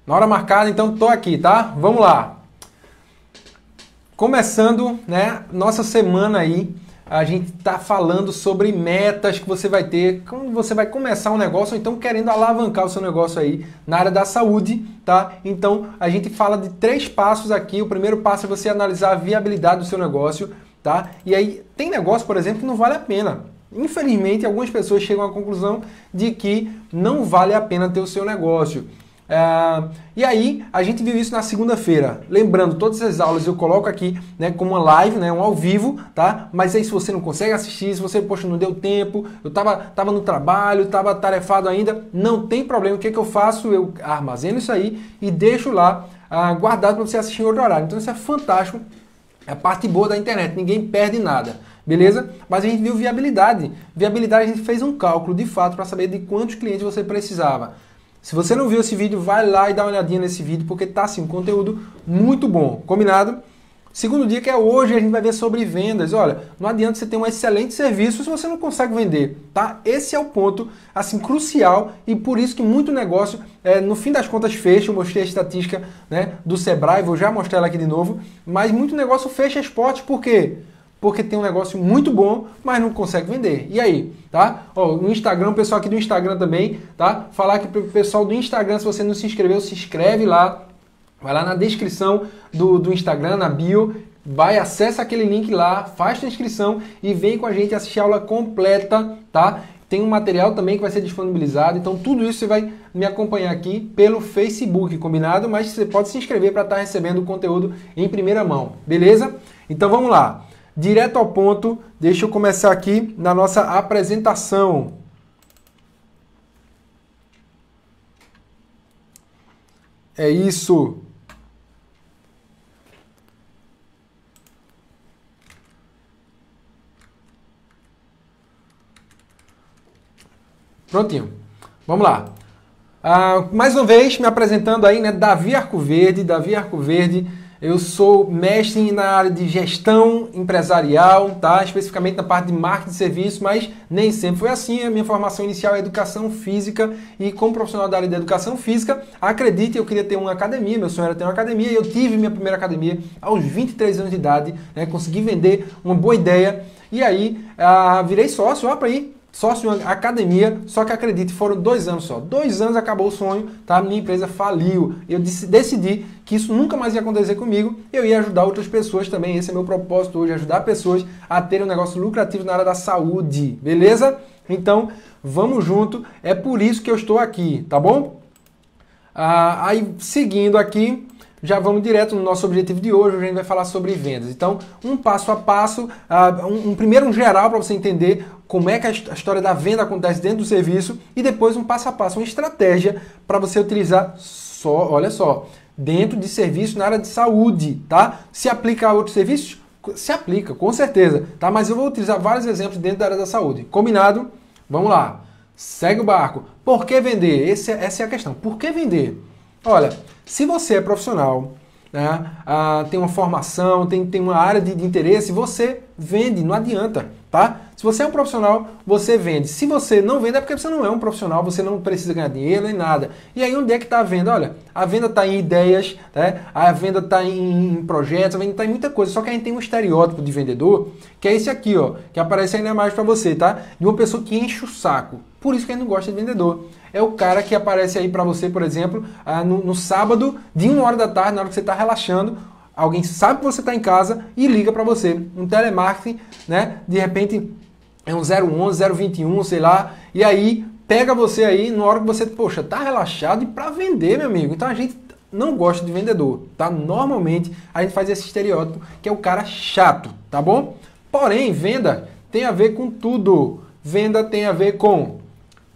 Na hora marcada, então tô aqui, tá? Vamos lá. Começando, né, nossa semana aí, a gente tá falando sobre metas que você vai ter quando você vai começar um negócio ou então querendo alavancar o seu negócio aí na área da saúde, tá? Então, a gente fala de 3 passos aqui. O primeiro passo é você analisar a viabilidade do seu negócio, tá? E aí, tem negócio, por exemplo, que não vale a pena. Infelizmente, algumas pessoas chegam à conclusão de que não vale a pena ter o seu negócio. E aí, a gente viu isso na segunda-feira. Lembrando, todas as aulas eu coloco aqui, né, como uma live, né, um ao vivo, tá? Mas aí se você não consegue assistir, se você, poxa, não deu tempo, eu tava no trabalho, tava tarefado ainda, não tem problema. O que eu faço? Eu armazeno isso aí e deixo lá guardado para você assistir em outro horário. Então isso é fantástico, é a parte boa da internet, ninguém perde nada. Beleza? Mas a gente viu viabilidade. Viabilidade, a gente fez um cálculo de fato para saber de quantos clientes você precisava. Se você não viu esse vídeo, vai lá e dá uma olhadinha nesse vídeo, porque tá assim, um conteúdo muito bom. Combinado? Segundo dia, que é hoje, a gente vai ver sobre vendas. Olha, não adianta você ter um excelente serviço se você não consegue vender, tá? Esse é o ponto, assim, crucial, e por isso que muito negócio, no fim das contas, fecha. Eu mostrei a estatística, né, do Sebrae, vou já mostrar ela aqui de novo, mas muito negócio fecha as portas, por quê? Porque tem um negócio muito bom, mas não consegue vender. E aí, tá? Ó, no Instagram, o pessoal aqui do Instagram também, tá? Falar aqui pro pessoal do Instagram, se você não se inscreveu, se inscreve lá. Vai lá na descrição do Instagram, na bio, acessa aquele link lá, faz sua inscrição e vem com a gente assistir a aula completa, tá? Tem um material também que vai ser disponibilizado, então tudo isso você vai me acompanhar aqui pelo Facebook, combinado? Mas você pode se inscrever para estar recebendo o conteúdo em primeira mão, beleza? Então vamos lá. Direto ao ponto, deixa eu começar aqui na nossa apresentação. É isso. Prontinho. Vamos lá. Mais uma vez, me apresentando aí, né? Davi Arcoverde. Eu sou mestre na área de gestão empresarial, tá? Especificamente na parte de marketing de serviço, mas nem sempre foi assim. A minha formação inicial é educação física e como profissional da área de educação física, acredite, eu queria ter uma academia, meu sonho era ter uma academia e eu tive minha primeira academia aos 23 anos de idade, né? Consegui vender uma boa ideia e aí virei sócio, ó, para ir. Sócio de uma academia, só que acredite, foram 2 anos só. 2 anos acabou o sonho, tá? Minha empresa faliu. Eu decidi que isso nunca mais ia acontecer comigo. Eu ia ajudar outras pessoas também. Esse é meu propósito hoje, ajudar pessoas a terem um negócio lucrativo na área da saúde. Beleza? Então, vamos junto. É por isso que eu estou aqui, tá bom? Aí, seguindo aqui, já vamos direto no nosso objetivo de hoje. Hoje a gente vai falar sobre vendas. Então, um passo a passo, primeiro um geral para você entender como é que a história da venda acontece dentro do serviço e depois um passo a passo, uma estratégia para você utilizar olha só, dentro de serviço na área de saúde, tá? Se aplica a outros serviços? Se aplica, com certeza, tá? Mas eu vou utilizar vários exemplos dentro da área da saúde. Combinado? Vamos lá. Segue o barco. Por que vender? Essa é a questão. Por que vender? Olha, se você é profissional, né, tem uma formação, tem uma área de interesse, você vende, não adianta, tá? Se você é um profissional, você vende. Se você não vende, é porque você não é um profissional, você não precisa ganhar dinheiro nem nada. E aí onde é que está a venda? Olha, a venda está em ideias, né? A venda está em projetos, a venda está em muita coisa. Só que a gente tem um estereótipo de vendedor, que é esse aqui, ó, que aparece ainda mais para você, tá? De uma pessoa que enche o saco. Por isso que a gente não gosta de vendedor. É o cara que aparece aí para você, por exemplo, no sábado, de 1h da tarde, na hora que você está relaxando, alguém sabe que você está em casa e liga para você. Um telemarketing, né? De repente é um 011, 021, sei lá, e aí pega você aí na hora que você, poxa, tá relaxado e para vender, meu amigo. Então a gente não gosta de vendedor, tá? Normalmente a gente faz esse estereótipo que é o cara chato, tá bom? Porém, venda tem a ver com tudo. Venda tem a ver com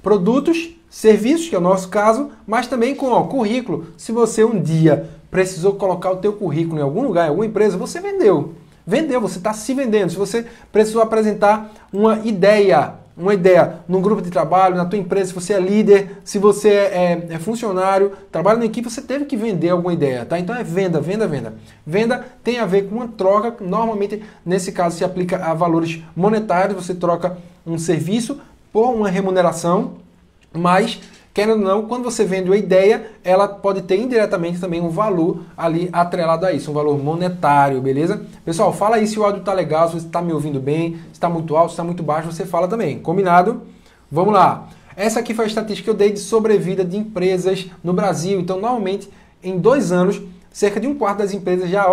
produtos, serviços, que é o nosso caso, mas também com currículo. Se você um dia precisou colocar o teu currículo em algum lugar, em alguma empresa, você vendeu. Vendeu, você está se vendendo. Se você precisou apresentar uma ideia num grupo de trabalho, na tua empresa, se você é líder, se você é funcionário, trabalha na equipe, você teve que vender alguma ideia, tá? Então é venda, venda, venda. Venda tem a ver com uma troca, normalmente nesse caso se aplica a valores monetários, você troca um serviço por uma remuneração, mas querendo ou não, quando você vende uma ideia, ela pode ter indiretamente também um valor ali atrelado a isso, um valor monetário, beleza? Pessoal, fala aí se o áudio tá legal, se você está me ouvindo bem, se está muito alto, se está muito baixo, você fala também. Combinado? Vamos lá. Essa aqui foi a estatística que eu dei de sobrevida de empresas no Brasil. Então, normalmente, em 2 anos, cerca de 1/4 das empresas já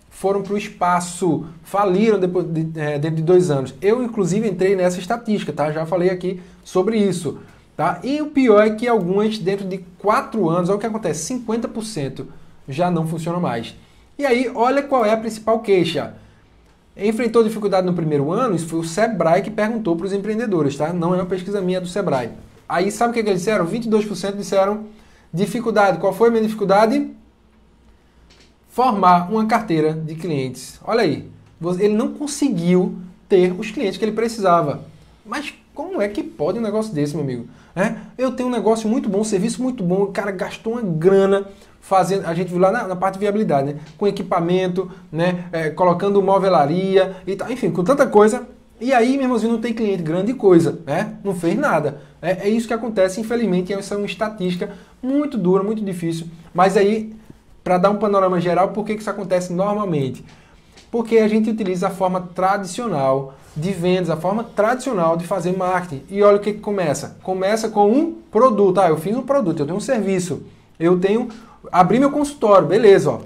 foram para o espaço, faliram dentro de 2 anos. Eu, inclusive, entrei nessa estatística, tá? Já falei aqui sobre isso. Tá? E o pior é que algumas, dentro de 4 anos, olha o que acontece, 50% já não funcionam mais. E aí, olha qual é a principal queixa. Enfrentou dificuldade no primeiro ano? Isso foi o Sebrae que perguntou para os empreendedores, tá? Não é uma pesquisa minha, é do Sebrae. Aí, sabe o que eles disseram? 22% disseram dificuldade. Qual foi a minha dificuldade? Formar uma carteira de clientes. Olha aí, ele não conseguiu ter os clientes que ele precisava. Mas como é que pode um negócio desse, meu amigo? Eu tenho um negócio muito bom, um serviço muito bom, o cara gastou uma grana fazendo, a gente viu lá na parte de viabilidade, né? Com equipamento, né? Colocando movelaria e tal, enfim, com tanta coisa. E aí, meu irmãozinho, não tem cliente, grande coisa, né? Não fez nada. É isso que acontece, infelizmente, essa é uma estatística muito dura, muito difícil. Mas aí, para dar um panorama geral, por que isso acontece normalmente? Porque a gente utiliza a forma tradicional de vendas, a forma tradicional de fazer marketing. E olha o que começa. Começa com um produto. Eu fiz um produto, eu tenho um serviço. Abri meu consultório, beleza, ó.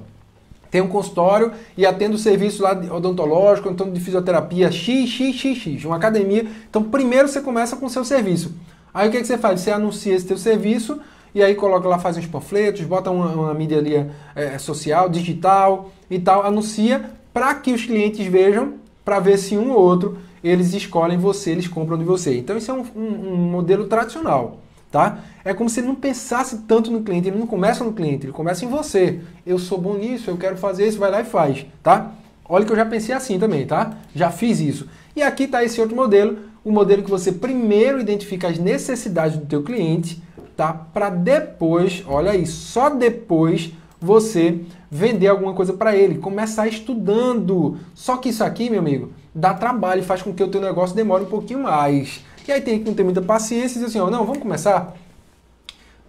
Tenho um consultório e atendo serviço lá odontológico, então de fisioterapia, x, uma academia. Então, primeiro você começa com o seu serviço. Aí o que você faz? Você anuncia esse teu serviço e aí coloca lá, faz uns panfletos, bota uma mídia ali social, digital e tal, anuncia para que os clientes vejam, para ver se um ou outro eles escolhem você, eles compram de você. Então isso é um modelo tradicional, tá? É como se ele não pensasse tanto no cliente, ele não começa no cliente, ele começa em você. Eu sou bom nisso, eu quero fazer isso, vai lá e faz, tá? Olha que eu já pensei assim também, tá? Já fiz isso. E aqui está esse outro modelo, o modelo que você primeiro identifica as necessidades do teu cliente, tá? Para depois, olha aí, só depois você vender alguma coisa para ele, começar estudando. Só que isso aqui, meu amigo, dá trabalho e faz com que o teu negócio demore um pouquinho mais. E aí tem que ter muita paciência e dizer assim, não, vamos começar?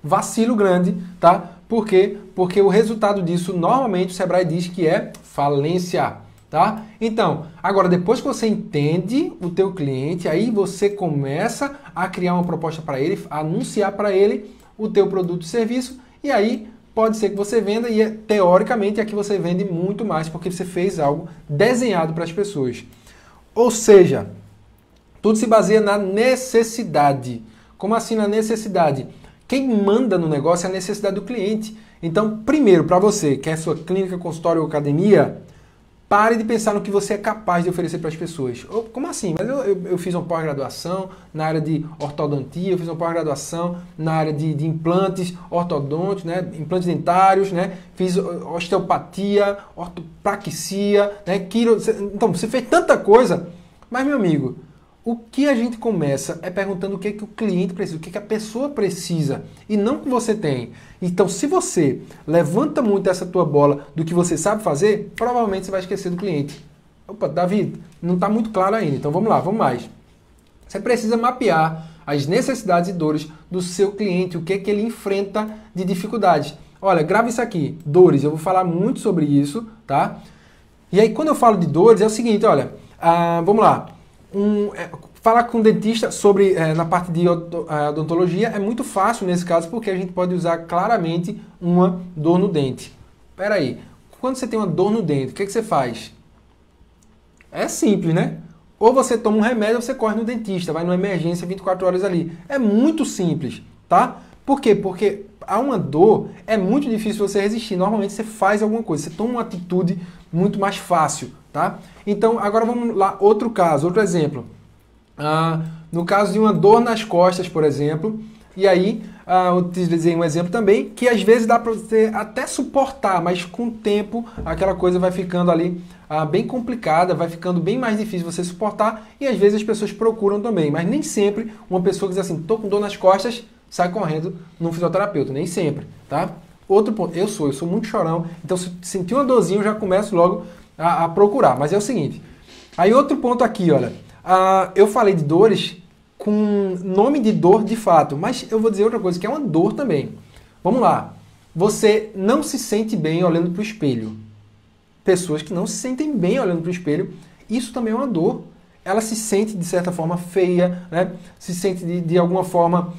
Vacilo grande, tá? Por quê? Porque o resultado disso, normalmente, o Sebrae diz que é falência, tá? Então, agora, depois que você entende o teu cliente, aí você começa a criar uma proposta para ele, a anunciar para ele o teu produto e serviço, e aí pode ser que você venda e, teoricamente, aqui você vende muito mais, porque você fez algo desenhado para as pessoas. Ou seja, tudo se baseia na necessidade. Como assim na necessidade? Quem manda no negócio é a necessidade do cliente. Então, primeiro, para você, que é sua clínica, consultório ou academia, pare de pensar no que você é capaz de oferecer para as pessoas. Como assim? Mas eu fiz uma pós-graduação na área de ortodontia, eu fiz uma pós-graduação na área de implantes ortodônticos, né? Implantes dentários, né? Fiz osteopatia, ortopraxia, né? Então, você fez tanta coisa, mas, meu amigo, o que a gente começa é perguntando o que o cliente precisa, o que a pessoa precisa, e não o que você tem. Então, se você levanta muito essa tua bola do que você sabe fazer, provavelmente você vai esquecer do cliente. Opa, Davi, não está muito claro ainda, então vamos lá, vamos mais. Você precisa mapear as necessidades e dores do seu cliente, o que ele enfrenta de dificuldades. Olha, grava isso aqui, dores, eu vou falar muito sobre isso, tá? E aí, quando eu falo de dores, é o seguinte, olha, vamos lá. Falar com o dentista sobre, na parte de odontologia é muito fácil nesse caso, porque a gente pode usar claramente uma dor no dente. Espera aí, quando você tem uma dor no dente, o que você faz? É simples, né? Ou você toma um remédio ou você corre no dentista, vai numa emergência 24 horas ali. É muito simples, tá? Por quê? Porque a uma dor é muito difícil você resistir. Normalmente você faz alguma coisa, você toma uma atitude muito mais fácil, tá? Então, agora vamos lá, outro caso, outro exemplo. No caso de uma dor nas costas, por exemplo, e aí eu utilizei um exemplo também, que às vezes dá para você até suportar, mas com o tempo aquela coisa vai ficando ali bem complicada, vai ficando bem mais difícil você suportar, e às vezes as pessoas procuram também, mas nem sempre uma pessoa que diz assim, tô com dor nas costas, sai correndo num fisioterapeuta, nem sempre, tá? Outro ponto, eu sou muito chorão, então se sentir uma dorzinha eu já começo logo a procurar, mas é o seguinte, aí outro ponto aqui, olha, eu falei de dores, com nome de dor de fato, mas eu vou dizer outra coisa, que é uma dor também. Vamos lá. Você não se sente bem olhando para o espelho. Pessoas que não se sentem bem olhando para o espelho, isso também é uma dor. Ela se sente, de certa forma, feia, né? Se sente, de alguma forma,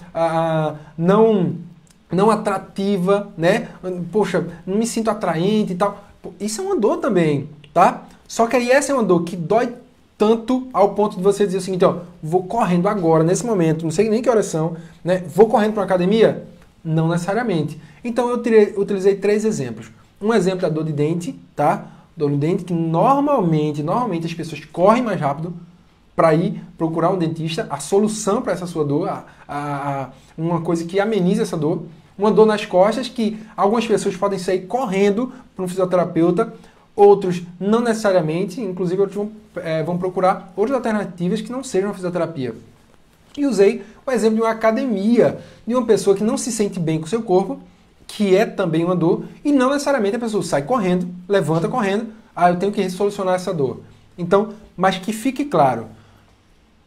não atrativa, né? Poxa, não me sinto atraente e tal. Isso é uma dor também, tá? Só que aí essa é uma dor que dói tanto ao ponto de você dizer o seguinte, ó, vou correndo agora, nesse momento, não sei nem que horas são, né? Vou correndo para uma academia? Não necessariamente. Então eu utilizei 3 exemplos. Um exemplo é a dor de dente, tá? Dor de dente que normalmente as pessoas correm mais rápido para ir procurar um dentista, a solução para essa sua dor, uma coisa que ameniza essa dor. Uma dor nas costas que algumas pessoas podem sair correndo para um fisioterapeuta, outros não necessariamente, inclusive outros vão procurar outras alternativas que não sejam a fisioterapia. E usei o exemplo de uma academia, de uma pessoa que não se sente bem com o seu corpo, que é também uma dor, e não necessariamente a pessoa sai correndo, levanta correndo, eu tenho que solucionar essa dor. Então, mas que fique claro,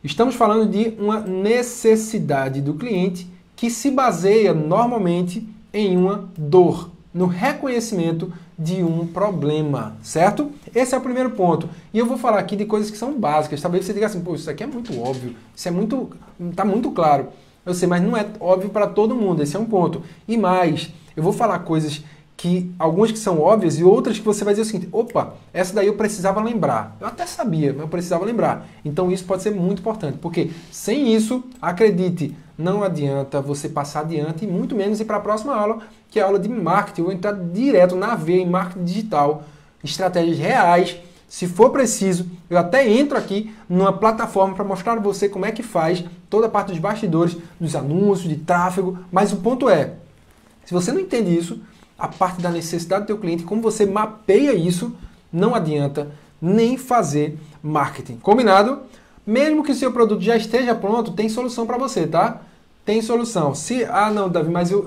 estamos falando de uma necessidade do cliente que se baseia normalmente em uma dor, no reconhecimento de um problema, certo? Esse é o primeiro ponto. E eu vou falar aqui de coisas que são básicas. Talvez você diga assim, pô, isso aqui é muito óbvio, isso é muito, tá muito claro. Eu sei, mas não é óbvio para todo mundo, esse é um ponto. E mais, eu vou falar coisas que, algumas que são óbvias e outras que você vai dizer o seguinte, opa, essa daí eu precisava lembrar. Eu até sabia, mas eu precisava lembrar. Então isso pode ser muito importante, porque sem isso, acredite, não adianta você passar adiante e muito menos ir para a próxima aula, que é a aula de marketing. Eu vou entrar direto na veia em marketing digital, estratégias reais. Se for preciso, eu até entro aqui numa plataforma para mostrar a você como é que faz toda a parte dos bastidores, dos anúncios, de tráfego. Mas o ponto é, se você não entende isso, a parte da necessidade do teu cliente, como você mapeia isso, não adianta nem fazer marketing. Combinado? Mesmo que o seu produto já esteja pronto, tem solução para você, tá? Tem solução. Se, não, Davi, mas eu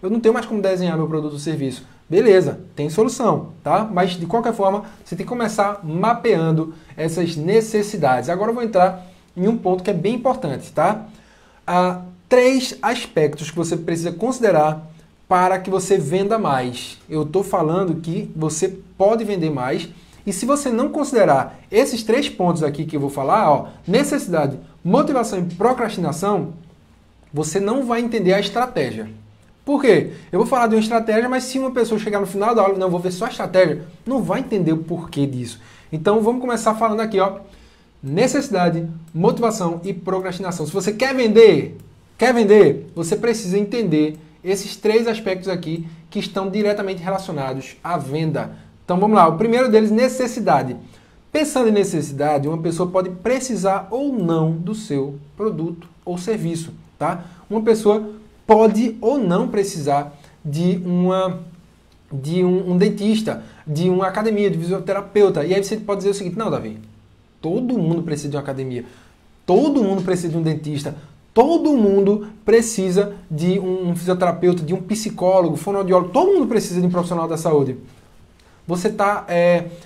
não tenho mais como desenhar meu produto ou serviço. Beleza, tem solução, tá? Mas de qualquer forma, você tem que começar mapeando essas necessidades. Agora eu vou entrar em um ponto que é bem importante, tá? Há 3 aspectos que você precisa considerar para que você venda mais. Eu estou falando que você pode vender mais. E se você não considerar esses 3 pontos aqui que eu vou falar, ó, necessidade, motivação e procrastinação, você não vai entender a estratégia. Por quê? Eu vou falar de uma estratégia, mas se uma pessoa chegar no final da aula, não, vou ver só a estratégia, não vai entender o porquê disso. Então vamos começar falando aqui, ó, necessidade, motivação e procrastinação. Se você quer vender, você precisa entender esses 3 aspectos aqui que estão diretamente relacionados à venda. Então vamos lá, o primeiro deles, necessidade. Pensando em necessidade, uma pessoa pode precisar ou não do seu produto ou serviço, tá? Uma pessoa pode ou não precisar de um dentista, de uma academia, de fisioterapeuta. E aí você pode dizer o seguinte, não, Davi, todo mundo precisa de uma academia, todo mundo precisa de um dentista, todo mundo precisa de um fisioterapeuta, de um psicólogo, fonoaudiólogo, todo mundo precisa de um profissional da saúde. Você está,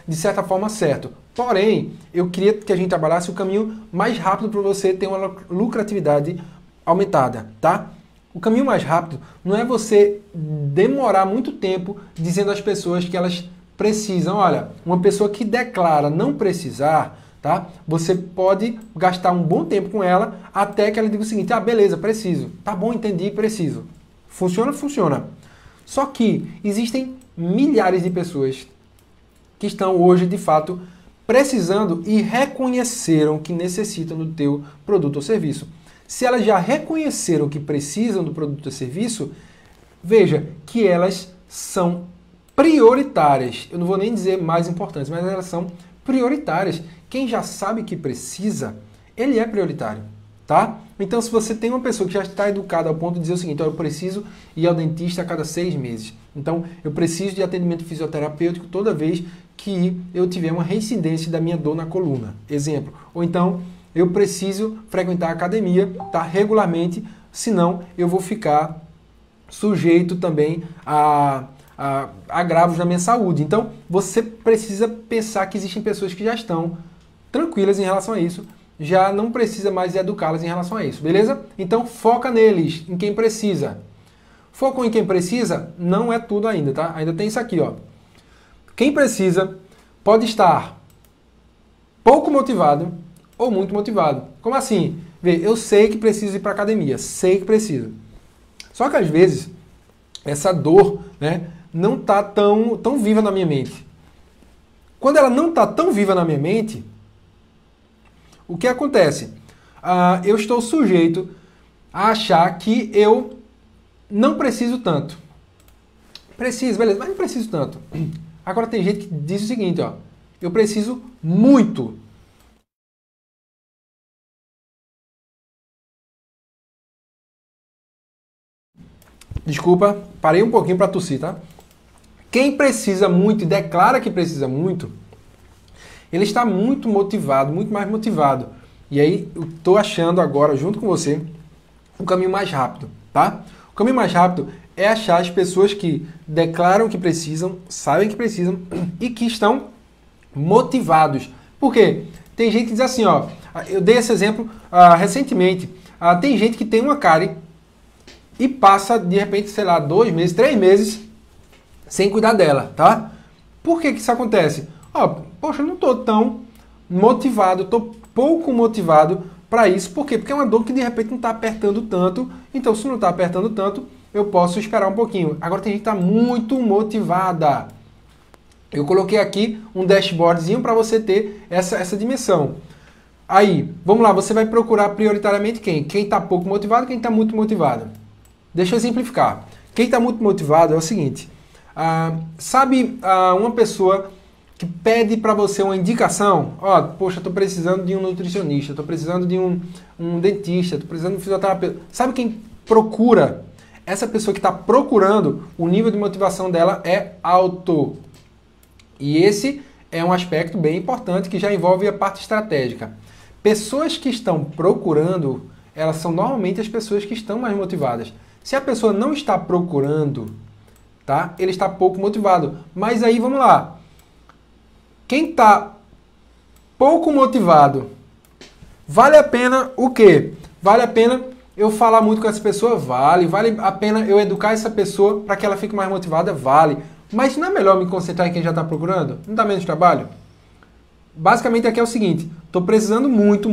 de certa forma, certo. Porém, eu queria que a gente trabalhasse o caminho mais rápido para você ter uma lucratividade aumentada, tá? O caminho mais rápido não é você demorar muito tempo dizendo às pessoas que elas precisam. Olha, uma pessoa que declara não precisar, tá? Você pode gastar um bom tempo com ela até que ela diga o seguinte, beleza, preciso. Tá bom, entendi, preciso. Funciona? Funciona. Só que existem milhares de pessoas que estão hoje, de fato, precisando e reconheceram que necessitam do teu produto ou serviço. Se elas já reconheceram que precisam do produto ou serviço, veja que elas são prioritárias. Eu não vou nem dizer mais importantes, mas elas são prioritárias. Quem já sabe que precisa, ele é prioritário, tá? Então, se você tem uma pessoa que já está educada ao ponto de dizer o seguinte, eu preciso ir ao dentista a cada 6 meses. Então, eu preciso de atendimento fisioterapêutico toda vez que eu tiver uma reincidência da minha dor na coluna. Exemplo. Ou então, eu preciso frequentar a academia, tá, regularmente, senão eu vou ficar sujeito também a agravos na minha saúde. Então, você precisa pensar que existem pessoas que já estão tranquilas em relação a isso, já não precisa mais educá-las em relação a isso, beleza? Então foca neles, em quem precisa. Foco em quem precisa não é tudo ainda, tá? Ainda tem isso aqui, ó. Quem precisa pode estar pouco motivado ou muito motivado. Como assim? Vê, eu sei que preciso ir para academia, sei que preciso. Só que às vezes essa dor, né, não tá tão viva na minha mente. Quando ela não tá tão viva na minha mente, o que acontece? Eu estou sujeito a achar que eu não preciso tanto. Preciso, beleza, mas não preciso tanto. Agora tem gente que diz o seguinte, ó, eu preciso muito. Desculpa, parei um pouquinho para tossir, tá? Quem precisa muito e declara que precisa muito, ele está muito motivado, muito mais motivado. E aí eu estou achando agora, junto com você, um caminho mais rápido, tá? O caminho mais rápido é achar as pessoas que declaram que precisam, sabem que precisam e que estão motivados. Por quê? Tem gente que diz assim, ó, eu dei esse exemplo recentemente, tem gente que tem uma cárie e passa, de repente, sei lá, 2 meses, 3 meses sem cuidar dela, tá? Por que isso acontece? Poxa, eu não estou tão motivado, estou pouco motivado para isso. Por quê? Porque é uma dor que de repente não está apertando tanto. Então, se não está apertando tanto, eu posso esperar um pouquinho. Agora tem gente que está muito motivada. Eu coloquei aqui um dashboardzinho para você ter essa dimensão. Aí, vamos lá, você vai procurar prioritariamente quem? Quem está pouco motivado, quem está muito motivado. Deixa eu exemplificar. Quem está muito motivado é o seguinte. Sabe uma pessoa que pede para você uma indicação? Poxa, estou precisando de um nutricionista, estou precisando de um dentista, estou precisando de um fisioterapeuta. Sabe quem procura? Essa pessoa que está procurando, o nível de motivação dela é alto. E esse é um aspecto bem importante que já envolve a parte estratégica. Pessoas que estão procurando, elas são normalmente as pessoas que estão mais motivadas. Se a pessoa não está procurando, tá? Ele está pouco motivado. Mas aí, vamos lá. Quem está pouco motivado, vale a pena o quê? Vale a pena eu falar muito com essa pessoa? Vale. Vale a pena eu educar essa pessoa para que ela fique mais motivada? Vale. Mas não é melhor me concentrar em quem já está procurando? Não dá menos trabalho? Basicamente aqui é o seguinte, estou precisando muito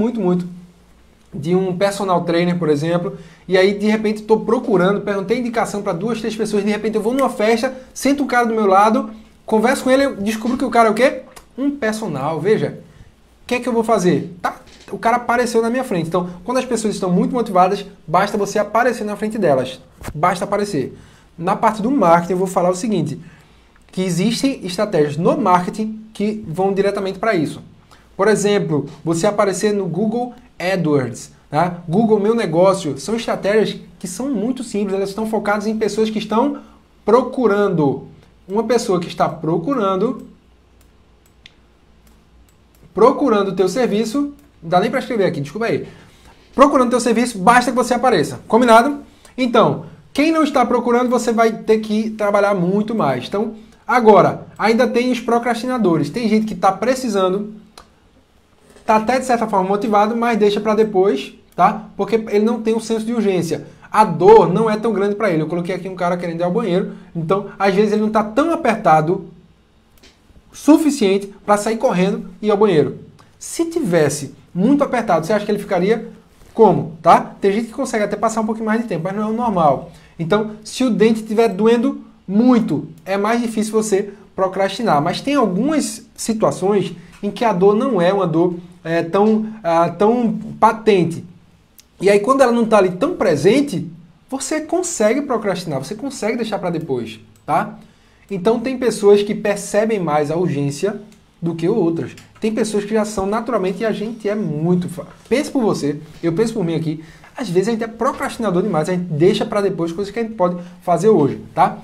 de um personal trainer, por exemplo, e aí de repente estou procurando, perguntei indicação para 2, 3 pessoas, de repente eu vou numa festa, sento um cara do meu lado, converso com ele, eu descubro que o cara é o quê? Um personal, veja. O que é que eu vou fazer? O cara apareceu na minha frente. Então, quando as pessoas estão muito motivadas, basta você aparecer na frente delas. Basta aparecer. Na parte do marketing, eu vou falar o seguinte, que existem estratégias no marketing que vão diretamente para isso. Por exemplo, você aparecer no Google AdWords, tá? Google Meu Negócio, são estratégias que são muito simples, elas estão focadas em pessoas que estão procurando. Uma pessoa que está procurando o teu serviço, não dá nem para escrever aqui, desculpa aí. Procurando o teu serviço, basta que você apareça. Combinado? Então, quem não está procurando, você vai ter que trabalhar muito mais. Então, agora, ainda tem os procrastinadores. Tem gente que está precisando, está até de certa forma motivado, mas deixa para depois, tá? Porque ele não tem um senso de urgência. A dor não é tão grande para ele. Eu coloquei aqui um cara querendo ir ao banheiro, então às vezes ele não está tão apertado suficiente para sair correndo e ir ao banheiro. Se tivesse muito apertado, você acha que ele ficaria como? Tá? Tem gente que consegue até passar um pouquinho mais de tempo, mas não é o normal. Então, se o dente estiver doendo muito, é mais difícil você procrastinar. Mas tem algumas situações em que a dor não é uma dor tão patente. E aí, quando ela não está ali tão presente, você consegue procrastinar, você consegue deixar para depois, tá? Então, tem pessoas que percebem mais a urgência do que outras. Tem pessoas que já são naturalmente, e a gente é muito... Pense por você, eu penso por mim aqui, às vezes a gente é procrastinador demais, a gente deixa para depois coisas que a gente pode fazer hoje, tá?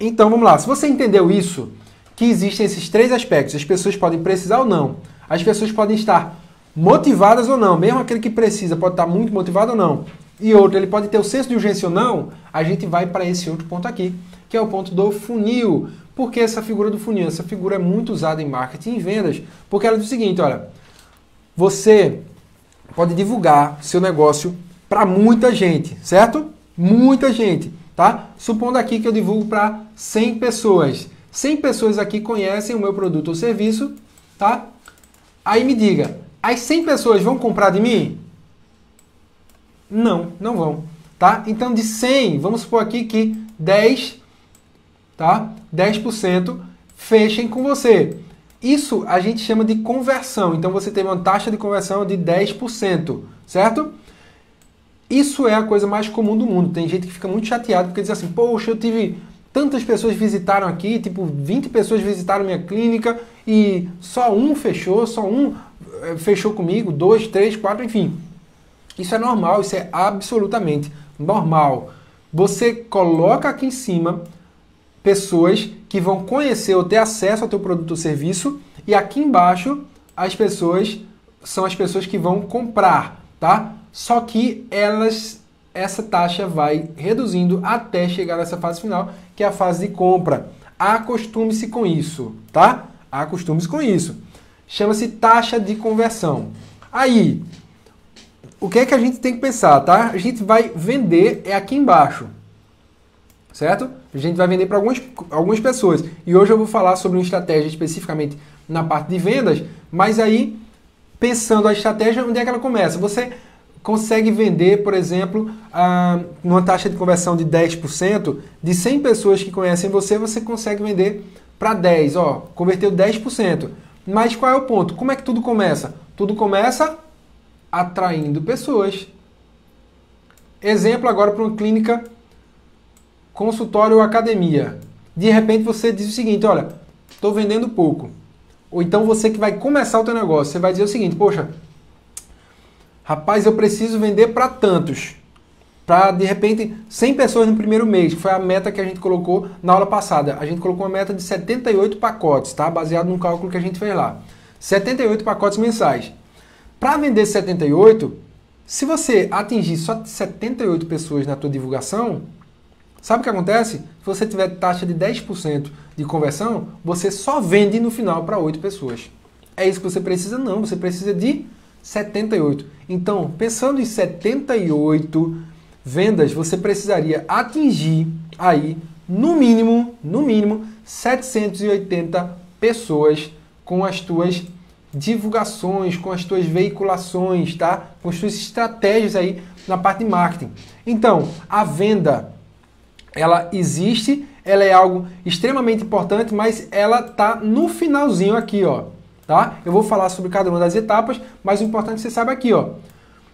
Então, vamos lá. Se você entendeu isso, que existem esses 3 aspectos, as pessoas podem precisar ou não, as pessoas podem estar motivadas ou não, mesmo aquele que precisa pode estar muito motivado ou não, e outro, ele pode ter o senso de urgência ou não, a gente vai para esse outro ponto aqui, que é o ponto do funil. Por que essa figura do funil? Essa figura é muito usada em marketing e vendas, porque ela diz o seguinte, olha, você pode divulgar seu negócio para muita gente, certo? Muita gente, tá? Supondo aqui que eu divulgo para 100 pessoas. 100 pessoas aqui conhecem o meu produto ou serviço, tá? Aí me diga, as 100 pessoas vão comprar de mim? Não, não vão, tá? Então de 100, vamos supor aqui que 10, tá? 10% fechem com você. Isso a gente chama de conversão. Então você teve uma taxa de conversão de 10%, certo? Isso é a coisa mais comum do mundo. Tem gente que fica muito chateado porque diz assim, poxa, eu tive tantas pessoas visitaram aqui, tipo 20 pessoas visitaram minha clínica e só um fechou comigo, 2, 3, 4, enfim. Isso é normal, isso é absolutamente normal. Você coloca aqui em cima pessoas que vão conhecer ou ter acesso ao teu produto ou serviço e aqui embaixo as pessoas são as pessoas que vão comprar, tá? Só que essa taxa vai reduzindo até chegar nessa fase final, que é a fase de compra. Acostume-se com isso, tá? Acostume-se com isso. Chama-se taxa de conversão. Aí, o que é que a gente tem que pensar, tá? A gente vai vender aqui embaixo, certo? A gente vai vender para algumas pessoas. E hoje eu vou falar sobre uma estratégia especificamente na parte de vendas, mas aí, pensando a estratégia, onde é que ela começa? Você consegue vender, por exemplo, numa taxa de conversão de 10%, de 100 pessoas que conhecem você, você consegue vender para 10, ó, converteu 10%. Mas qual é o ponto? Como é que tudo começa? Tudo começa atraindo pessoas. Exemplo agora para uma clínica, consultório ou academia. De repente você diz o seguinte, olha, estou vendendo pouco. Ou então você que vai começar o teu negócio, você vai dizer o seguinte, poxa, rapaz, eu preciso vender para tantos. Para, de repente, 100 pessoas no primeiro mês, que foi a meta que a gente colocou na aula passada. A gente colocou uma meta de 78 pacotes, tá? Baseado num cálculo que a gente fez lá. 78 pacotes mensais. Para vender 78, se você atingir só 78 pessoas na tua divulgação, sabe o que acontece? Se você tiver taxa de 10% de conversão, você só vende no final para 8 pessoas. É isso que você precisa? Não, você precisa de 78. Então, pensando em 78 vendas, você precisaria atingir aí, no mínimo, 780 pessoas com as tuas divulgações, com as tuas veiculações, tá? Com as tuas estratégias aí na parte de marketing. Então, a venda, ela existe, ela é algo extremamente importante, mas ela tá no finalzinho aqui, ó. Tá? Eu vou falar sobre cada uma das etapas, mas o importante é que você saiba aqui, ó.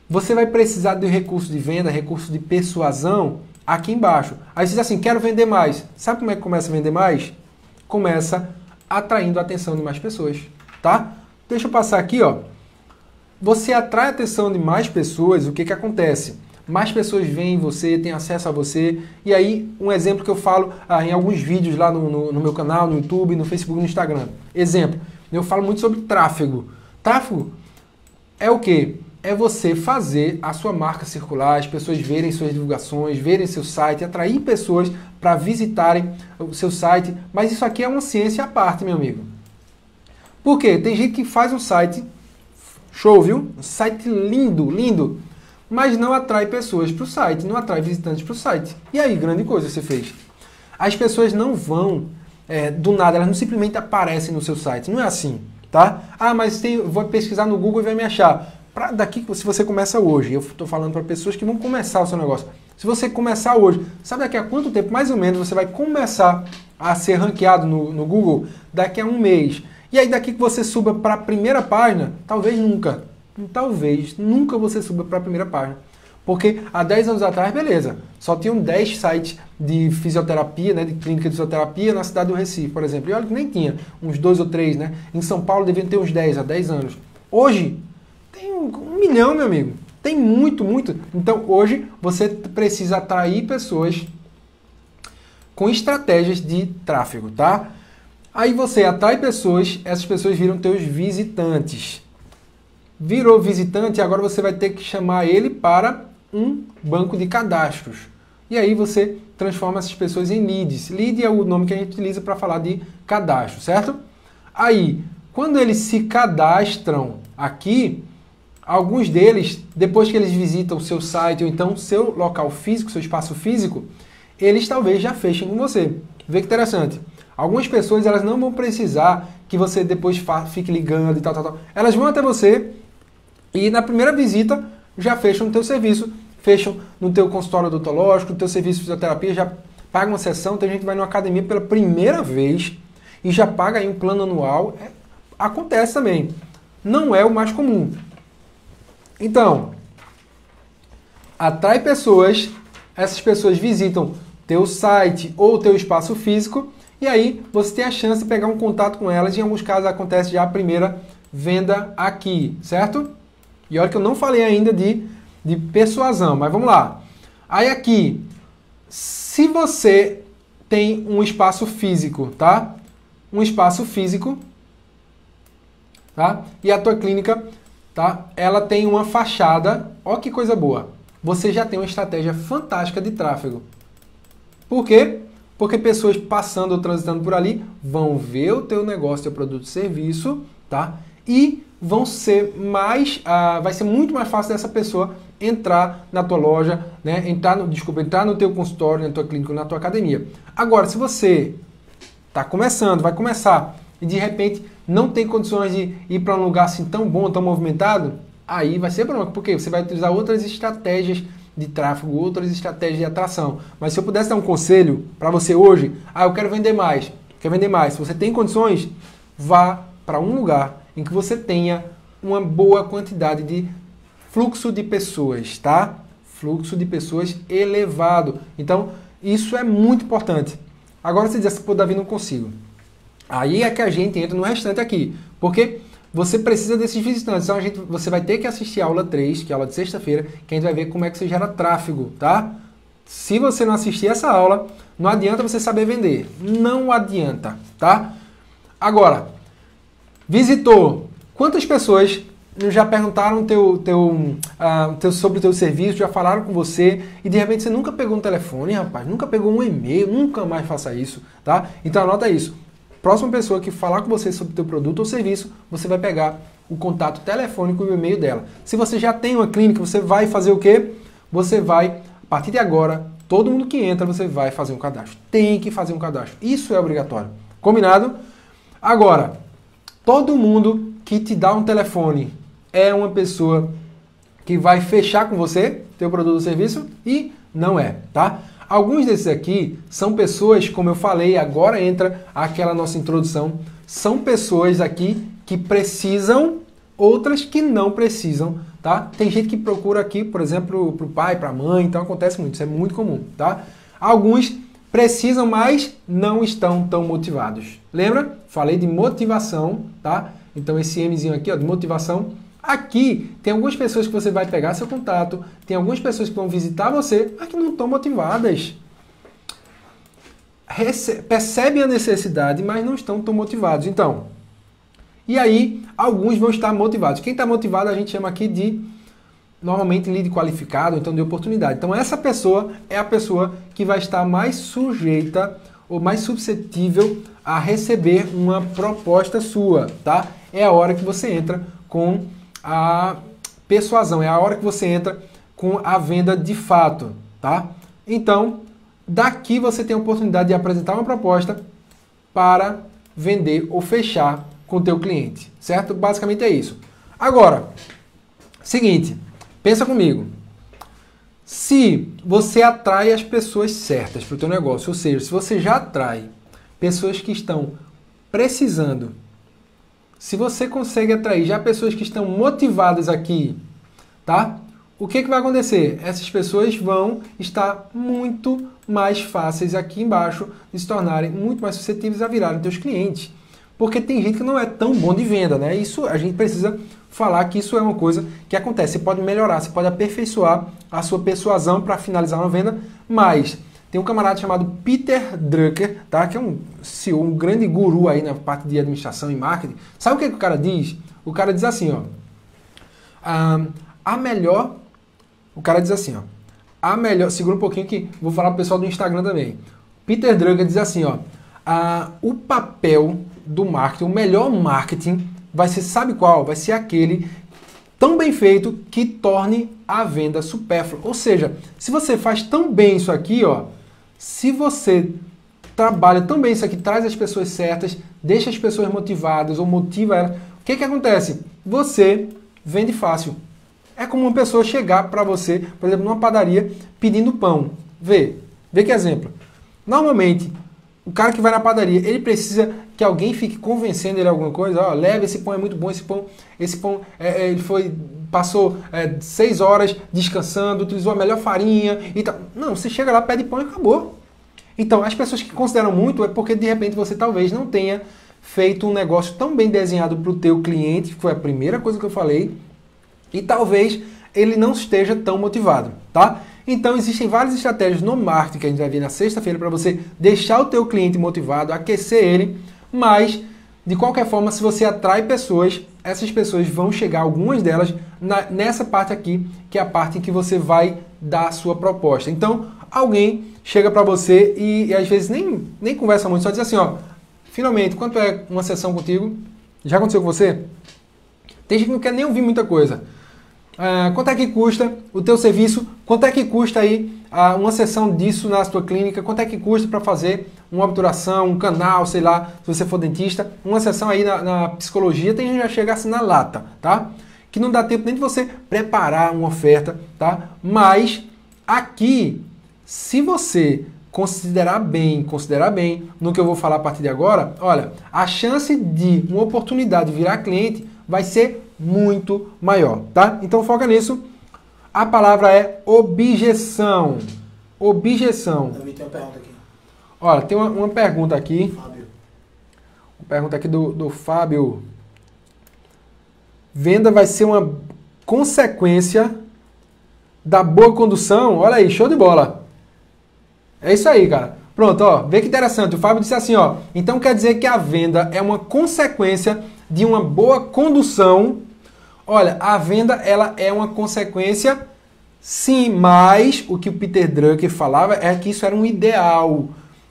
Você vai precisar de recurso de venda, recurso de persuasão aqui embaixo. Aí você diz assim, quero vender mais. Sabe como é que começa a vender mais? Começa atraindo a atenção de mais pessoas, tá? Deixa eu passar aqui, ó. Você atrai a atenção de mais pessoas, o que que acontece? Mais pessoas veem você, têm acesso a você. E aí, um exemplo que eu falo em alguns vídeos lá no meu canal, no YouTube, no Facebook, no Instagram. Exemplo. Eu falo muito sobre tráfego. Tráfego é o quê? É você fazer a sua marca circular, as pessoas verem suas divulgações, verem seu site, atrair pessoas para visitarem o seu site. Mas isso aqui é uma ciência à parte, meu amigo. Por quê? Tem gente que faz um site, show, viu? Um site lindo, lindo, mas não atrai pessoas para o site, não atrai visitantes para o site. E aí, grande coisa você fez. As pessoas não vão do nada, elas não simplesmente aparecem no seu site. Não é assim, tá? Ah, mas vou pesquisar no Google e vai me achar. Daqui, se você começa hoje, eu estou falando para pessoas que vão começar o seu negócio. Se você começar hoje, sabe daqui a quanto tempo, mais ou menos, você vai começar a ser ranqueado no Google? Daqui a um mês. E aí daqui que você suba para a primeira página, talvez nunca você suba para a primeira página. Porque há 10 anos atrás, beleza, só tinham 10 sites de fisioterapia, né, de clínica de fisioterapia na cidade do Recife, por exemplo. E olha que nem tinha, uns 2 ou 3, né? Em São Paulo deviam ter uns 10, há 10 anos. Hoje, tem 1 milhão, meu amigo. Tem muito, muito. Então, hoje, você precisa atrair pessoas com estratégias de tráfego, tá? Aí você atrai pessoas, essas pessoas viram teus visitantes. Virou visitante, agora você vai ter que chamar ele para um banco de cadastros. E aí você transforma essas pessoas em leads. Lead é o nome que a gente utiliza para falar de cadastro, certo? Aí, quando eles se cadastram aqui, alguns deles, depois que eles visitam o seu site ou então seu local físico, seu espaço físico, eles talvez já fechem com você. Vê que interessante. Algumas pessoas elas não vão precisar que você depois fique ligando e tal. Elas vão até você e na primeira visita já fecham no teu serviço, fecham no teu consultório odontológico, no teu serviço de fisioterapia, já paga uma sessão. Tem gente que vai numa academia pela primeira vez e já paga aí um plano anual. Acontece também. Não é o mais comum. Então, atrai pessoas, essas pessoas visitam teu site ou teu espaço físico e aí você tem a chance de pegar um contato com elas. Em alguns casos acontece já a primeira venda aqui, certo? E olha que eu não falei ainda de persuasão, mas vamos lá. Aí aqui, se você tem um espaço físico, tá? Um espaço físico, tá? E a tua clínica, tá? Ela tem uma fachada, ó que coisa boa. Você já tem uma estratégia fantástica de tráfego. Por quê? Porque pessoas passando ou transitando por ali vão ver o teu negócio, teu produto, serviço, tá? E vão ser vai ser muito mais fácil dessa pessoa entrar na tua loja, né? Entrar no teu consultório, na tua clínica, na tua academia. Agora, se você está começando, vai começar e de repente não tem condições de ir para um lugar assim tão bom, tão movimentado, aí vai ser bronca, porque você vai utilizar outras estratégias de tráfego, outras estratégias de atração. Mas se eu pudesse dar um conselho para você hoje, eu quero vender mais, quer vender mais. Se você tem condições, vá para um lugar em que você tenha uma boa quantidade de fluxo de pessoas, tá? Fluxo de pessoas elevado. Então, isso é muito importante. Agora você diz assim, pô, Davi, não consigo. Aí é que a gente entra no restante aqui. Porque você precisa desses visitantes. Então, você vai ter que assistir a aula 3, que é a aula de sexta-feira, que a gente vai ver como é que você gera tráfego, tá? Se você não assistir essa aula, não adianta você saber vender. Não adianta, tá? Agora, visitou. Quantas pessoas já perguntaram sobre o teu serviço, já falaram com você e de repente você nunca pegou um telefone, rapaz, nunca pegou um e-mail, nunca mais faça isso, tá? Então anota isso. Próxima pessoa que falar com você sobre o teu produto ou serviço, você vai pegar o contato telefônico e o e-mail dela. Se você já tem uma clínica, você vai fazer o quê? Você vai, a partir de agora, todo mundo que entra, você vai fazer um cadastro. Tem que fazer um cadastro. Isso é obrigatório. Combinado? Agora, todo mundo que te dá um telefone é uma pessoa que vai fechar com você, teu produto ou serviço, e não é, tá? Alguns desses aqui são pessoas, como eu falei, agora entra aquela nossa introdução, são pessoas aqui que precisam, outras que não precisam, tá? Tem gente que procura aqui, por exemplo, para o pai, para a mãe, então acontece muito, isso é muito comum, tá? Alguns precisam, mas não estão tão motivados. Lembra? Falei de motivação, tá? Então esse Mzinho aqui, ó, de motivação. Aqui tem algumas pessoas que você vai pegar seu contato, tem algumas pessoas que vão visitar você, mas que não estão motivadas. Percebem a necessidade, mas não estão tão motivados. Então, e aí alguns vão estar motivados. Quem está motivado a gente chama aqui de, normalmente, lead qualificado, então de oportunidade. Então essa pessoa é a pessoa que vai estar mais sujeita ou mais suscetível a receber uma proposta sua, tá? É a hora que você entra com a persuasão, é a hora que você entra com a venda de fato, tá? Então, daqui você tem a oportunidade de apresentar uma proposta para vender ou fechar com o teu cliente, certo? Basicamente é isso. Agora, seguinte, pensa comigo. Se você atrai as pessoas certas para o teu negócio, ou seja, se você já atrai pessoas que estão precisando, se você consegue atrair já pessoas que estão motivadas aqui, tá? O que vai acontecer? Essas pessoas vão estar muito mais fáceis aqui embaixo de se tornarem muito mais suscetíveis a virarem teus clientes. Porque tem gente que não é tão bom de venda, né? Isso a gente precisa falar que isso é uma coisa que acontece. Você pode melhorar, você pode aperfeiçoar a sua persuasão para finalizar uma venda, mas tem um camarada chamado Peter Drucker, tá? Que é um CEO, um grande guru aí na parte de administração e marketing. Sabe o que o cara diz? O cara diz assim, ó. O cara diz assim, ó. Segura um pouquinho que vou falar pro pessoal do Instagram também. Peter Drucker diz assim, ó. O papel do marketing, o melhor marketing vai ser, sabe qual? Vai ser aquele tão bem feito que torne a venda supérflua. Ou seja, se você faz tão bem isso aqui, ó, se você trabalha tão bem isso aqui, traz as pessoas certas, deixa as pessoas motivadas ou motiva elas, o que que acontece? Você vende fácil. É como uma pessoa chegar para você, por exemplo, numa padaria, pedindo pão. Vê que exemplo. Normalmente, o cara que vai na padaria, ele precisa que alguém fique convencendo ele alguma coisa. Ó, leve, esse pão é muito bom, esse pão ele passou 6 horas descansando, utilizou a melhor farinha e tal. Não, você chega lá, pede pão e acabou. Então, as pessoas que consideram muito é porque, de repente, você talvez não tenha feito um negócio tão bem desenhado para o teu cliente, que foi a primeira coisa que eu falei, e talvez ele não esteja tão motivado, tá? Então, existem várias estratégias no marketing que a gente vai ver na sexta-feira para você deixar o teu cliente motivado, aquecer ele, mas, de qualquer forma, se você atrai pessoas, essas pessoas vão chegar, algumas delas, nessa parte aqui, que é a parte em que você vai dar a sua proposta. Então, alguém chega para você e às vezes nem conversa muito, só diz assim, ó, finalmente, quanto é uma sessão contigo? Já aconteceu com você? Tem gente que não quer nem ouvir muita coisa. Quanto é que custa o teu serviço? Quanto é que custa aí uma sessão disso na tua clínica? Quanto é que custa para fazer uma obturação, um canal, sei lá, se você for dentista? Uma sessão aí na psicologia, tem gente que já chega assim na lata, tá? Que não dá tempo nem de você preparar uma oferta, tá? Mas aqui, se você considerar bem no que eu vou falar a partir de agora, olha, a chance de uma oportunidade virar cliente vai ser muito maior, tá? Então foca nisso. A palavra é objeção. Objeção. Davi, tem uma pergunta aqui. Olha, tem uma pergunta aqui. Fábio. Uma pergunta aqui do Fábio. Venda vai ser uma consequência da boa condução? Olha aí, show de bola. É isso aí, cara. Pronto, ó, vê que interessante. O Fábio disse assim, ó, então quer dizer que a venda é uma consequência de uma boa condução. Olha, a venda ela é uma consequência, sim, mas o que o Peter Drucker falava é que isso era um ideal.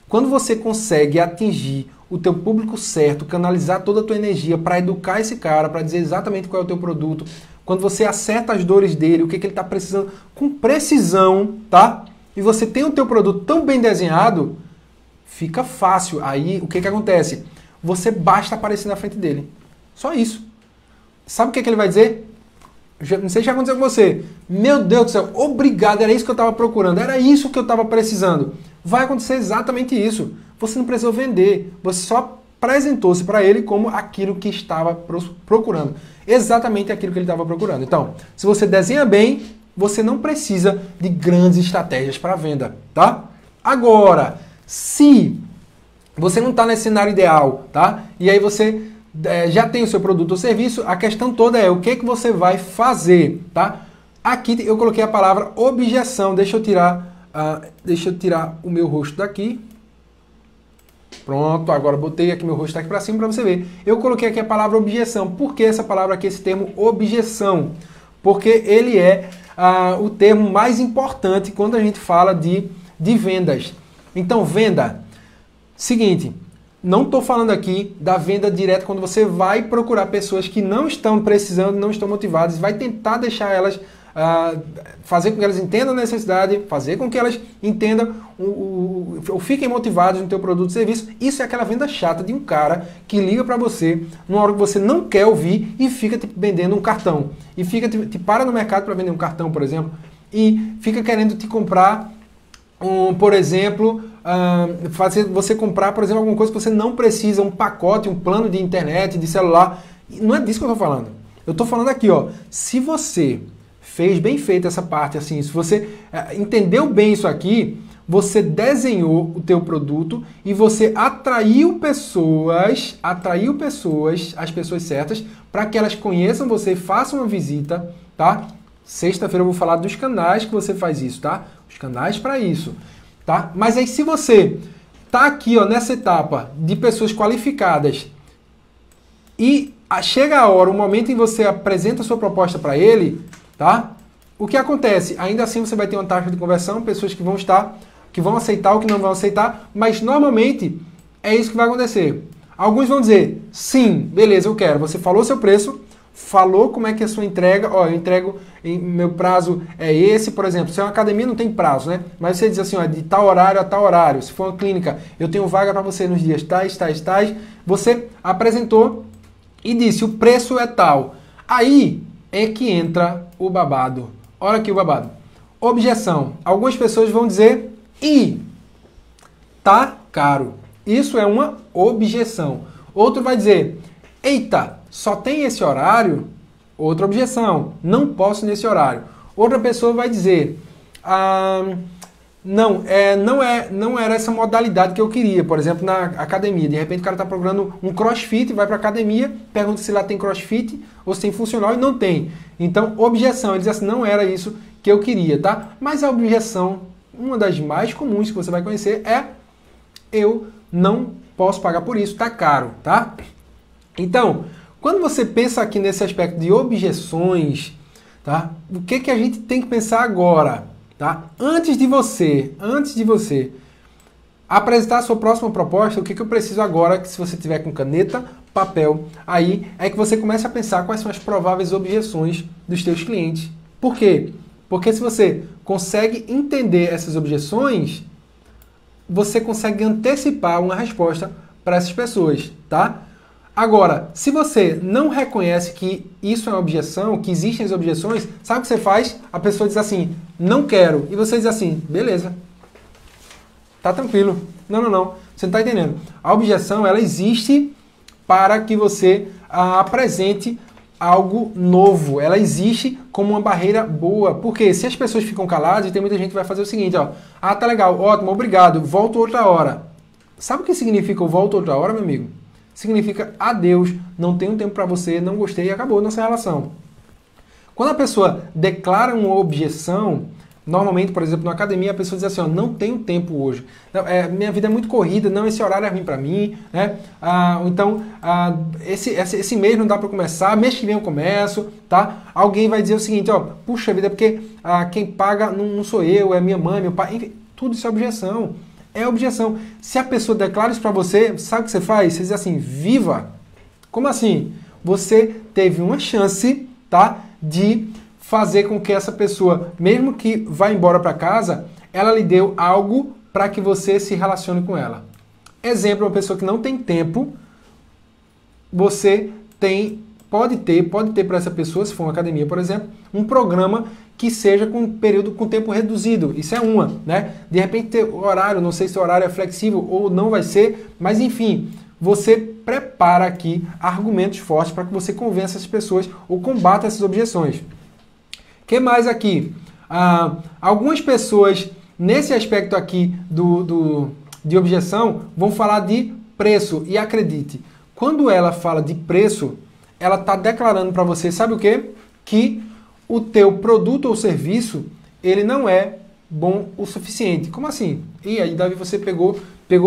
Quando você consegue atingir o teu público certo, canalizar toda a tua energia para educar esse cara, para dizer exatamente qual é o teu produto, quando você acerta as dores dele, o que ele está precisando com precisão, tá? E você tem o teu produto tão bem desenhado, fica fácil. Aí, o que acontece? Você basta aparecer na frente dele. Só isso. Sabe o que ele vai dizer? Não sei se já aconteceu com você. Meu Deus do céu, obrigado, era isso que eu estava procurando, era isso que eu estava precisando. Vai acontecer exatamente isso. Você não precisou vender, você só apresentou-se para ele como aquilo que estava procurando. Exatamente aquilo que ele estava procurando. Então, se você desenha bem, você não precisa de grandes estratégias para venda, tá? Agora, se você não está nesse cenário ideal, tá? E aí você já tem o seu produto ou serviço, a questão toda é o que você vai fazer, tá? Aqui eu coloquei a palavra objeção. Deixa eu tirar o meu rosto daqui. Pronto, agora botei aqui meu rosto aqui para cima para você ver. Eu coloquei aqui a palavra objeção. Por que essa palavra aqui, esse termo objeção? Porque ele é o termo mais importante quando a gente fala de vendas. Então, venda. Seguinte, não estou falando aqui da venda direta quando você vai procurar pessoas que não estão precisando, não estão motivadas, vai tentar deixar elas, fazer com que elas entendam a necessidade, fazer com que elas entendam ou fiquem motivadas no teu produto e serviço. Isso é aquela venda chata de um cara que liga para você numa hora que você não quer ouvir e fica te vendendo um cartão. E fica te para no mercado para vender um cartão, por exemplo, e fica querendo te comprar por exemplo, fazer você comprar, por exemplo, alguma coisa que você não precisa, um pacote, um plano de internet, de celular. Não é disso que eu estou falando. Eu estou falando aqui, ó, se você fez bem feito essa parte, assim, se você entendeu bem isso aqui, você desenhou o teu produto e você atraiu pessoas, as pessoas certas, para que elas conheçam você, façam uma visita, tá? Sexta-feira eu vou falar dos canais que você faz isso, tá? Os canais para isso, tá? Mas aí se você tá aqui, ó, nessa etapa de pessoas qualificadas e chega a hora, o momento em que você apresenta a sua proposta para ele, tá? O que acontece? Ainda assim você vai ter uma taxa de conversão, pessoas que vão aceitar ou que não vão aceitar, mas normalmente é isso que vai acontecer. Alguns vão dizer, sim, beleza, eu quero. Você falou seu preço, falou como é que é a sua entrega, ó, eu entrego, meu prazo é esse, por exemplo, se é uma academia não tem prazo, né? Mas você diz assim, ó, de tal horário a tal horário, se for uma clínica, eu tenho vaga para você nos dias tais, tais, tais, você apresentou e disse, o preço é tal. Aí é que entra o babado. Olha aqui o babado. Objeção. Algumas pessoas vão dizer, tá caro. Isso é uma objeção. Outro vai dizer, eita, só tem esse horário? Outra objeção, não posso nesse horário. Outra pessoa vai dizer, não era essa modalidade que eu queria. Por exemplo, na academia, de repente o cara está procurando um crossfit, vai para a academia, pergunta se lá tem crossfit ou se tem funcional e não tem. Então, objeção, ele diz assim, não era isso que eu queria, tá? Mas a objeção, uma das mais comuns que você vai conhecer é, eu não posso pagar por isso, tá caro, tá? Então, quando você pensa aqui nesse aspecto de objeções, tá? O que a gente tem que pensar agora, tá? Antes de você apresentar a sua próxima proposta, o que eu preciso agora, que se você tiver com caneta, papel, aí é que você comece a pensar quais são as prováveis objeções dos teus clientes. Por quê? Porque se você consegue entender essas objeções, você consegue antecipar uma resposta para essas pessoas, tá? Agora, se você não reconhece que isso é uma objeção, que existem as objeções, sabe o que você faz? A pessoa diz assim, não quero. E você diz assim, beleza. Tá tranquilo. Não. Você não está entendendo. A objeção, ela existe para que você apresente algo novo. Ela existe como uma barreira boa. Porque se as pessoas ficam caladas, e tem muita gente que vai fazer o seguinte, ó. Ah, tá legal, ótimo, obrigado, volto outra hora. Sabe o que significa o volto outra hora, meu amigo? Significa adeus, não tenho tempo para você, não gostei e acabou nossa relação. Quando a pessoa declara uma objeção, normalmente, por exemplo, na academia, a pessoa diz assim, ó, não tenho tempo hoje, não, minha vida é muito corrida, não, esse horário é ruim para mim, né? Esse mês não dá para começar, mês que vem eu começo, tá? Alguém vai dizer o seguinte, ó, puxa vida, porque quem paga não sou eu, é minha mãe, meu pai, enfim, tudo isso é objeção. É objeção. Se a pessoa declara isso para você, sabe o que você faz? Você diz assim, viva! Como assim? Você teve uma chance, tá, de fazer com que essa pessoa, mesmo que vá embora para casa, ela lhe deu algo para que você se relacione com ela. Exemplo, uma pessoa que não tem tempo, você pode ter para essa pessoa, se for uma academia, por exemplo, um programa que seja com período com tempo reduzido. Isso é uma, né? De repente ter o horário, não sei se o horário é flexível ou não vai ser, mas enfim, você prepara aqui argumentos fortes para que você convença as pessoas ou combata essas objeções. O que mais aqui? Algumas pessoas, nesse aspecto aqui de objeção, vão falar de preço. E acredite, quando ela fala de preço, ela está declarando para você, sabe o quê? Que o teu produto ou serviço, ele não é bom o suficiente. Como assim? E aí, Davi, você pegou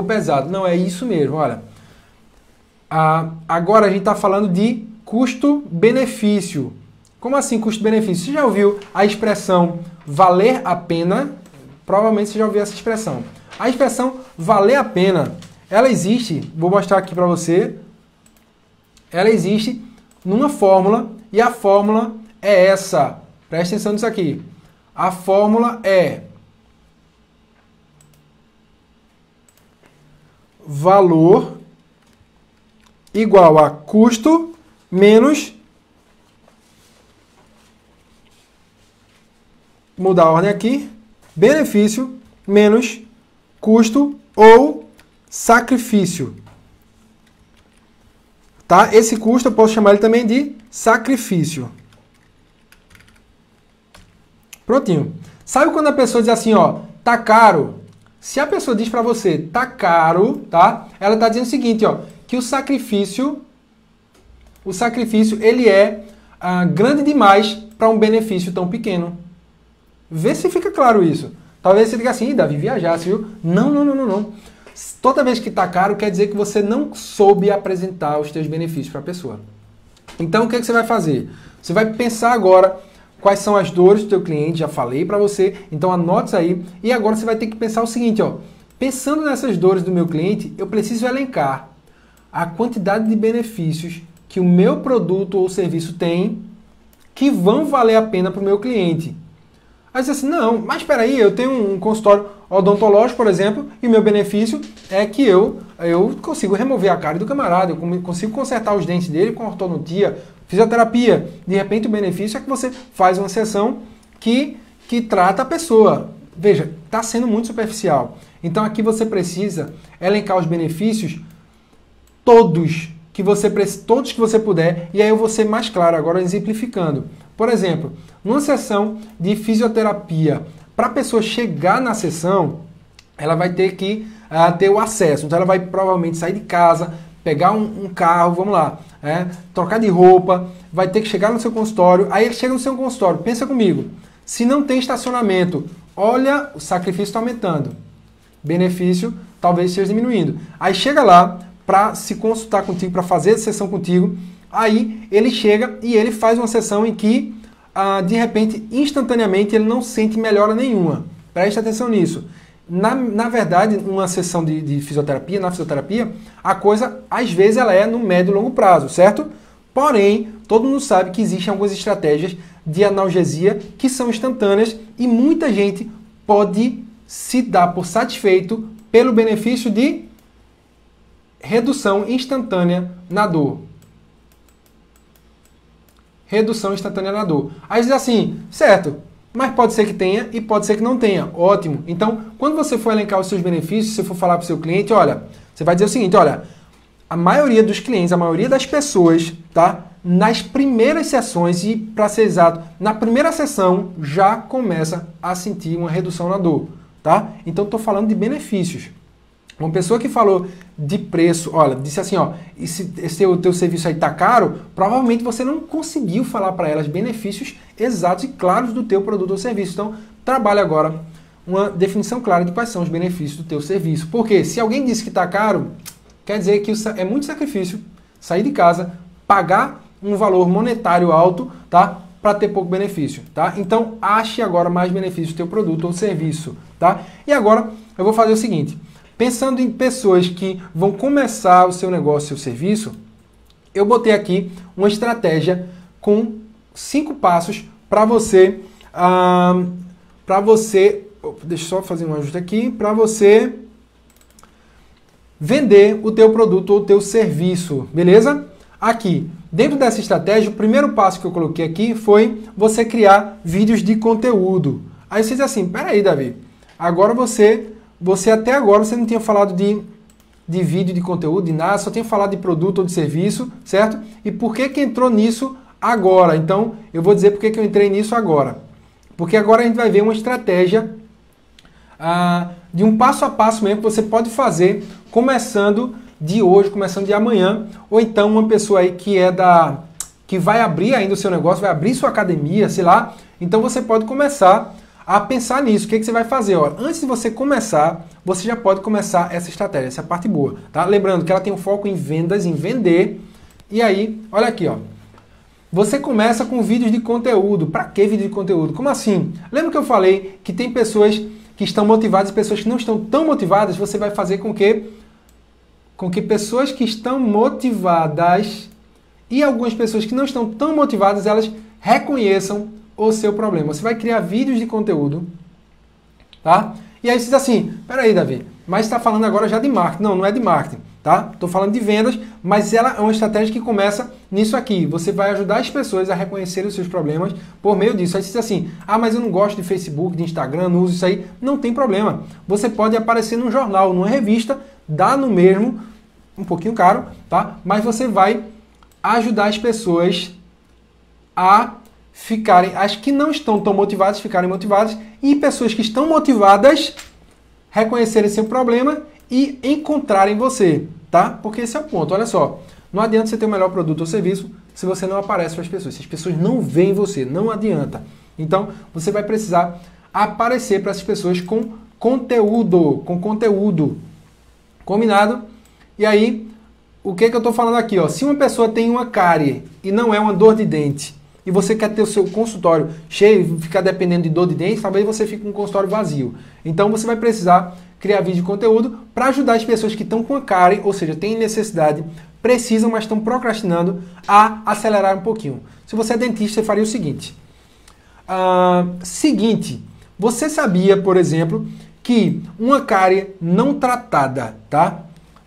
pesado. Não, é isso mesmo, olha. Agora a gente está falando de custo-benefício. Como assim custo-benefício? Você já ouviu a expressão valer a pena? Provavelmente você já ouviu essa expressão. A expressão valer a pena, ela existe, vou mostrar aqui para você, ela existe numa fórmula, e a fórmula é essa. Presta atenção nisso aqui. A fórmula é valor igual a custo menos, mudar a ordem aqui, benefício menos custo ou sacrifício. Tá? Esse custo eu posso chamar ele também de sacrifício. Prontinho. Sabe quando a pessoa diz assim, ó, tá caro? Se a pessoa diz para você, tá caro, tá? Ela tá dizendo o seguinte, ó, que o sacrifício ele é grande demais para um benefício tão pequeno. Vê se fica claro isso. Talvez você diga assim, Davi, viajasse, viu? Não. Toda vez que tá caro, quer dizer que você não soube apresentar os teus benefícios para a pessoa. Então, o que você vai fazer? Você vai pensar agora quais são as dores do teu cliente, já falei para você, então anote isso aí. E agora você vai ter que pensar o seguinte, ó, pensando nessas dores do meu cliente, eu preciso elencar a quantidade de benefícios que o meu produto ou serviço tem que vão valer a pena para o meu cliente. Aí você diz assim, não, mas espera aí, eu tenho um consultório odontológico, por exemplo, e o meu benefício é que eu consigo remover a cárie do camarada, eu consigo consertar os dentes dele com ortodontia, fisioterapia. De repente o benefício é que você faz uma sessão que trata a pessoa. Veja, está sendo muito superficial. Então aqui você precisa elencar os benefícios todos que você puder, e aí eu vou ser mais claro agora exemplificando. Por exemplo, numa sessão de fisioterapia, para a pessoa chegar na sessão, ela vai ter que ter o acesso. Então ela vai provavelmente sair de casa, pegar um carro, vamos lá, trocar de roupa, vai ter que chegar no seu consultório. Aí ele chega no seu consultório, pensa comigo, se não tem estacionamento, olha, o sacrifício está aumentando, benefício talvez esteja diminuindo. Aí chega lá para se consultar contigo, para fazer a sessão contigo, aí ele chega e ele faz uma sessão em que, de repente, instantaneamente, ele não sente melhora nenhuma. Preste atenção nisso. Na verdade, uma sessão de fisioterapia, na fisioterapia, a coisa, às vezes, ela é no médio e longo prazo, certo? Porém, todo mundo sabe que existem algumas estratégias de analgesia que são instantâneas e muita gente pode se dar por satisfeito pelo benefício de redução instantânea na dor. Redução instantânea na dor. Aí diz assim, certo, mas pode ser que tenha e pode ser que não tenha. Ótimo. Então, quando você for elencar os seus benefícios, se você for falar para o seu cliente, olha, você vai dizer o seguinte, olha, a maioria dos clientes, a maioria das pessoas, tá? Nas primeiras sessões, e para ser exato, na primeira sessão, já começa a sentir uma redução na dor, tá? Então, estou falando de benefícios. Uma pessoa que falou de preço, olha, disse assim, ó, esse o teu serviço aí tá caro, provavelmente você não conseguiu falar para elas benefícios exatos e claros do teu produto ou serviço. Então, trabalhe agora uma definição clara de quais são os benefícios do teu serviço. Porque se alguém disse que tá caro, quer dizer que é muito sacrifício sair de casa, pagar um valor monetário alto, tá? Para ter pouco benefício, tá? Então, ache agora mais benefícios do teu produto ou serviço, tá? E agora, eu vou fazer o seguinte. Pensando em pessoas que vão começar o seu negócio, seu serviço, eu botei aqui uma estratégia com 5 passos para você, deixa eu só fazer um ajuste aqui, para você vender o teu produto ou o teu serviço, beleza? Aqui, dentro dessa estratégia, o primeiro passo que eu coloquei aqui foi você criar vídeos de conteúdo. Aí você diz assim, peraí, Davi, agora você até agora você não tinha falado de vídeo, de conteúdo, de nada, só tinha falado de produto ou de serviço, certo? E por que entrou nisso agora? Então, eu vou dizer por que eu entrei nisso agora. Porque agora a gente vai ver uma estratégia de um passo a passo mesmo que você pode fazer começando de hoje, começando de amanhã, ou então uma pessoa aí que vai abrir ainda o seu negócio, vai abrir sua academia, sei lá, então você pode começar a pensar nisso. O que você vai fazer? Ó, antes de você começar, você já pode começar essa estratégia, essa é a parte boa. Tá? Lembrando que ela tem um foco em vendas, em vender. E aí, olha aqui, ó. Você começa com vídeos de conteúdo. Para que vídeo de conteúdo? Como assim? Lembra que eu falei que tem pessoas que estão motivadas e pessoas que não estão tão motivadas? Você vai fazer com que pessoas que estão motivadas e algumas pessoas que não estão tão motivadas, elas reconheçam o seu problema. Você vai criar vídeos de conteúdo, tá? E aí você diz assim, peraí, Davi, mas está falando agora já de marketing. Não, não é de marketing, tá? Estou falando de vendas, mas ela é uma estratégia que começa nisso aqui. Você vai ajudar as pessoas a reconhecerem os seus problemas por meio disso. Aí você diz assim, mas eu não gosto de Facebook, de Instagram, não uso isso aí. Não tem problema. Você pode aparecer num jornal, numa revista, dá no mesmo, um pouquinho caro, tá? Mas você vai ajudar as pessoas a ficarem, as que não estão tão motivadas, ficarem motivadas, e pessoas que estão motivadas reconhecerem seu problema e encontrarem você, tá? Porque esse é o ponto, olha só. Não adianta você ter o melhor produto ou serviço se você não aparece para as pessoas, se as pessoas não veem você, não adianta. Então, você vai precisar aparecer para essas pessoas com conteúdo, combinado? E aí, o que eu estou falando aqui, ó? Se uma pessoa tem uma cárie e não é uma dor de dente, e você quer ter o seu consultório cheio, ficar dependendo de dor de dente, talvez você fique com um consultório vazio. Então você vai precisar criar vídeo de conteúdo para ajudar as pessoas que estão com a cárie, ou seja, têm necessidade, precisam, mas estão procrastinando, a acelerar um pouquinho. Se você é dentista, você faria o seguinte. Você sabia, por exemplo, que uma cárie não tratada, tá?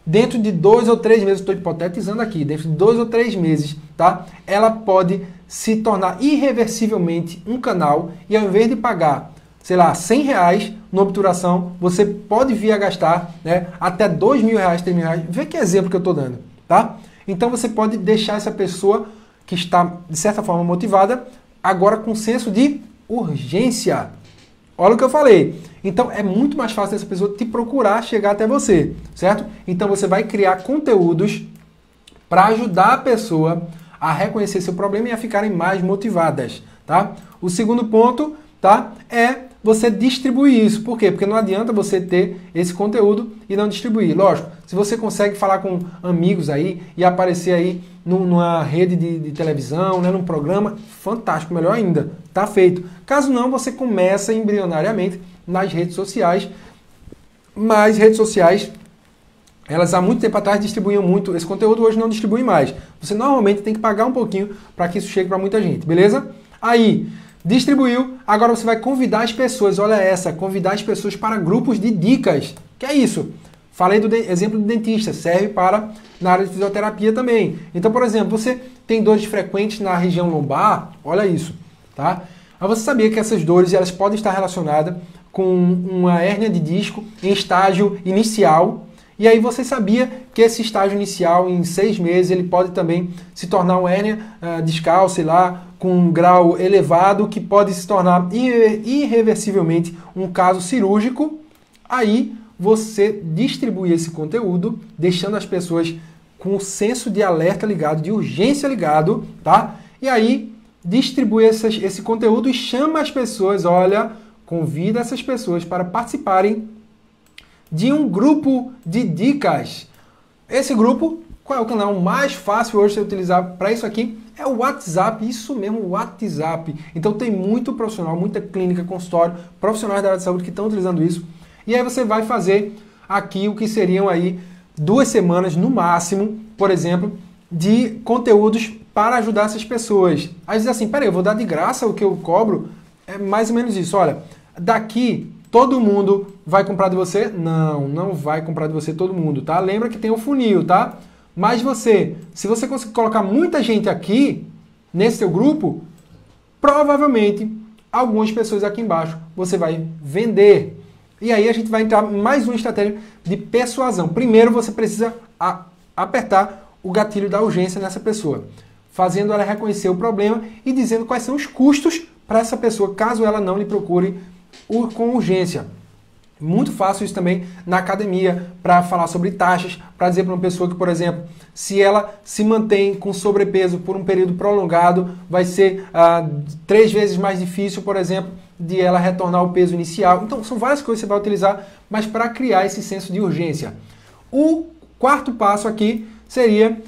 Dentro de 2 ou 3 meses, estou hipotetizando aqui, dentro de 2 ou 3 meses, tá? Ela pode se tornar irreversivelmente um canal e ao invés de pagar, sei lá, R$100 na obturação, você pode vir a gastar, né, até R$2.000, R$3.000. Vê que exemplo que eu estou dando, tá? Então você pode deixar essa pessoa que está, de certa forma, motivada, agora com senso de urgência. Olha o que eu falei. Então é muito mais fácil essa pessoa te procurar chegar até você, certo? Então você vai criar conteúdos para ajudar a pessoa a reconhecer seu problema e a ficarem mais motivadas, tá? O segundo ponto, tá, é você distribuir isso. Por quê? Porque não adianta você ter esse conteúdo e não distribuir. Lógico, se você consegue falar com amigos aí e aparecer aí numa rede de televisão, né, num programa, fantástico, melhor ainda, tá feito. Caso não, você começa embrionariamente nas redes sociais, mas redes sociais, elas há muito tempo atrás distribuíam muito esse conteúdo, hoje não distribuem mais. Você normalmente tem que pagar um pouquinho para que isso chegue para muita gente, beleza? Aí, distribuiu, agora você vai convidar as pessoas, olha essa, convidar as pessoas para grupos de dicas. Que é isso? Falei do exemplo do dentista, serve para na área de fisioterapia também. Então, por exemplo, você tem dores frequentes na região lombar, olha isso, tá? Mas você sabia que essas dores elas podem estar relacionadas com uma hérnia de disco em estágio inicial? E aí você sabia que esse estágio inicial, em 6 meses, ele pode também se tornar uma hérnia discal, sei lá, com um grau elevado, que pode se tornar irreversivelmente um caso cirúrgico. Aí você distribui esse conteúdo, deixando as pessoas com o senso de alerta ligado, de urgência ligado, tá? E aí distribui esse conteúdo e chama as pessoas, olha, convida essas pessoas para participarem de um grupo de dicas. Esse grupo, qual é o canal mais fácil hoje de utilizar para isso aqui? É o WhatsApp, isso mesmo, o WhatsApp. Então tem muito profissional, muita clínica, consultório, profissionais da área de saúde que estão utilizando isso. E aí você vai fazer aqui o que seriam aí 2 semanas no máximo, por exemplo, de conteúdos para ajudar essas pessoas. Aí diz assim, peraí, eu vou dar de graça o que eu cobro? É mais ou menos isso, olha, daqui todo mundo vai comprar de você? Não, não vai comprar de você todo mundo, tá? Lembra que tem o funil, tá? Mas você, se você conseguir colocar muita gente aqui, nesse seu grupo, provavelmente algumas pessoas aqui embaixo você vai vender. E aí a gente vai entrar em mais uma estratégia de persuasão. Primeiro você precisa apertar o gatilho da urgência nessa pessoa, fazendo ela reconhecer o problema e dizendo quais são os custos para essa pessoa, caso ela não lhe procure com urgência. Muito fácil isso também na academia, para falar sobre taxas, para dizer para uma pessoa que, por exemplo, se ela se mantém com sobrepeso por um período prolongado, vai ser 3 vezes mais difícil, por exemplo, de ela retornar ao peso inicial. Então, são várias coisas que você vai utilizar, mas para criar esse senso de urgência. O quarto passo aqui seria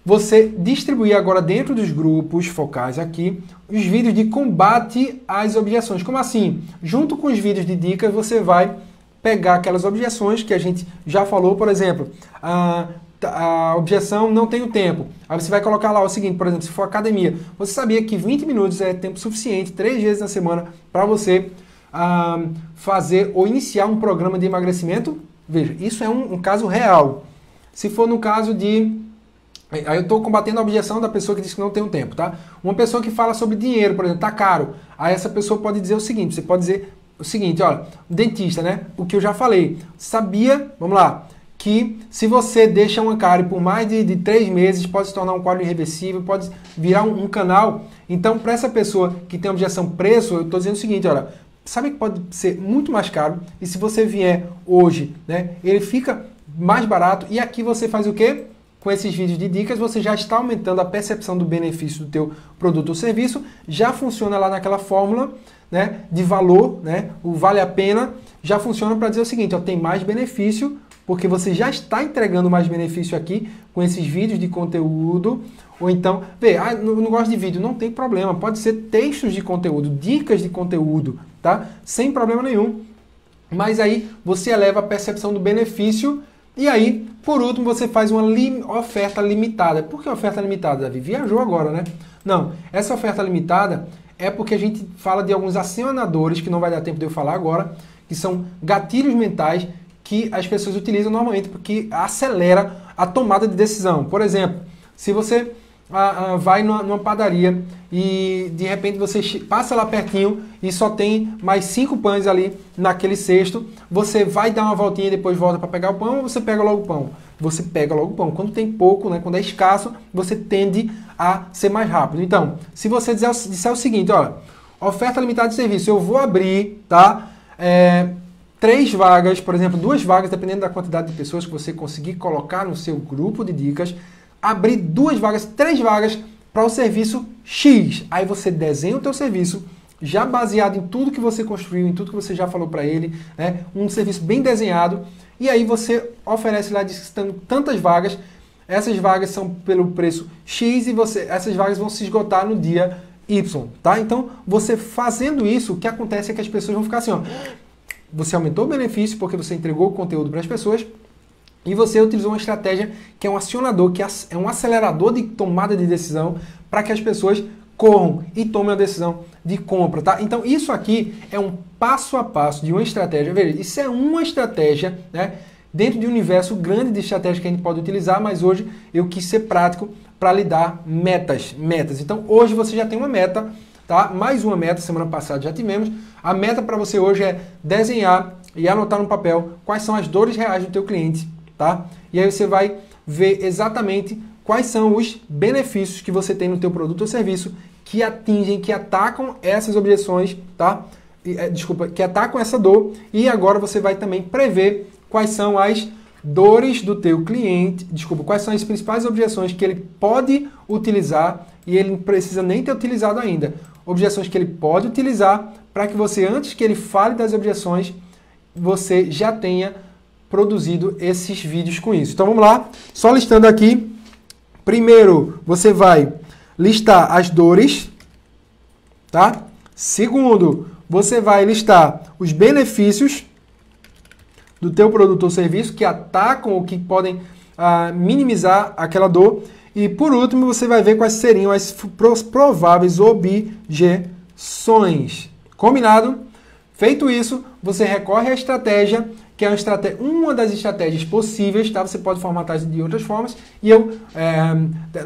você distribuir agora dentro dos grupos focais aqui os vídeos de combate às objeções. Como assim? Junto com os vídeos de dicas, você vai pegar aquelas objeções que a gente já falou, por exemplo, a objeção não tem o tempo. Aí você vai colocar lá o seguinte, por exemplo, se for academia, você sabia que 20 minutos é tempo suficiente, 3 vezes na semana, para você fazer ou iniciar um programa de emagrecimento? Veja, isso é um caso real. Se for no caso de... Aí eu estou combatendo a objeção da pessoa que diz que não tem o tempo, tá? Uma pessoa que fala sobre dinheiro, por exemplo, tá caro. Aí essa pessoa pode dizer o seguinte, você pode dizer o seguinte, olha, dentista, né? O que eu já falei. Sabia, vamos lá, que se você deixa uma cárie por mais de 3 meses, pode se tornar um quadro irreversível, pode virar um canal. Então, para essa pessoa que tem objeção preço, eu estou dizendo o seguinte, olha, sabe que pode ser muito mais caro e se você vier hoje, né, ele fica mais barato e aqui você faz o quê? Com esses vídeos de dicas, você já está aumentando a percepção do benefício do teu produto ou serviço, já funciona lá naquela fórmula, né, de valor, né, o vale a pena, já funciona para dizer o seguinte, ó, tem mais benefício porque você já está entregando mais benefício aqui com esses vídeos de conteúdo. Ou então, não gosto de vídeo, não tem problema, pode ser textos de conteúdo, dicas de conteúdo, tá? Sem problema nenhum. Mas aí você eleva a percepção do benefício e aí, por último, você faz uma oferta limitada. Por que oferta limitada, Davi? Viajou agora, né? Não, essa oferta limitada é porque a gente fala de alguns acionadores, que não vai dar tempo de eu falar agora, que são gatilhos mentais que as pessoas utilizam normalmente porque acelera a tomada de decisão. Por exemplo, se você vai numa padaria e de repente você passa lá pertinho e só tem mais 5 pães ali naquele cesto, você vai dar uma voltinha e depois volta para pegar o pão ou você pega logo o pão? Você pega logo o pão. Quando tem pouco, né, quando é escasso, você tende a ser mais rápido. Então, se você disser o seguinte, olha, oferta limitada de serviço, eu vou abrir, tá? 3 vagas, por exemplo, 2 vagas, dependendo da quantidade de pessoas que você conseguir colocar no seu grupo de dicas, abrir 2 vagas, 3 vagas para o serviço X. Aí você desenha o teu serviço, já baseado em tudo que você construiu, em tudo que você já falou para ele, né? Um serviço bem desenhado, e aí você oferece lá dizendo tantas vagas, essas vagas são pelo preço X e essas vagas vão se esgotar no dia Y, tá? Então, você fazendo isso, o que acontece é que as pessoas vão ficar assim, ó, você aumentou o benefício porque você entregou o conteúdo para as pessoas e você utilizou uma estratégia que é um acionador, que é um acelerador de tomada de decisão para que as pessoas corram e tomem a decisão de compra, tá? Então, isso aqui é um passo a passo de uma estratégia. Veja, isso é uma estratégia, né? Dentro de um universo grande de estratégias que a gente pode utilizar, mas hoje eu quis ser prático para lhe dar metas. Então, hoje você já tem uma meta, tá? Mais uma meta, semana passada já tivemos. A meta para você hoje é desenhar e anotar no papel quais são as dores reais do teu cliente, tá? E aí você vai ver exatamente quais são os benefícios que você tem no teu produto ou serviço que atingem, que atacam essas objeções, tá? Que atacam essa dor. E agora você vai também prever quais são as dores do teu cliente, quais são as principais objeções que ele pode utilizar e ele não precisa nem ter utilizado ainda. Objeções que ele pode utilizar para que você, antes que ele fale das objeções, você já tenha produzido esses vídeos com isso. Então vamos lá, só listando aqui. Primeiro, você vai listar as dores, tá? Segundo, você vai listar os benefícios do teu produto ou serviço que atacam ou que podem minimizar aquela dor. E por último, você vai ver quais seriam as prováveis objeções. Combinado? Feito isso, você recorre à estratégia, que é uma das estratégias possíveis, tá? Você pode formatar de outras formas. E eu,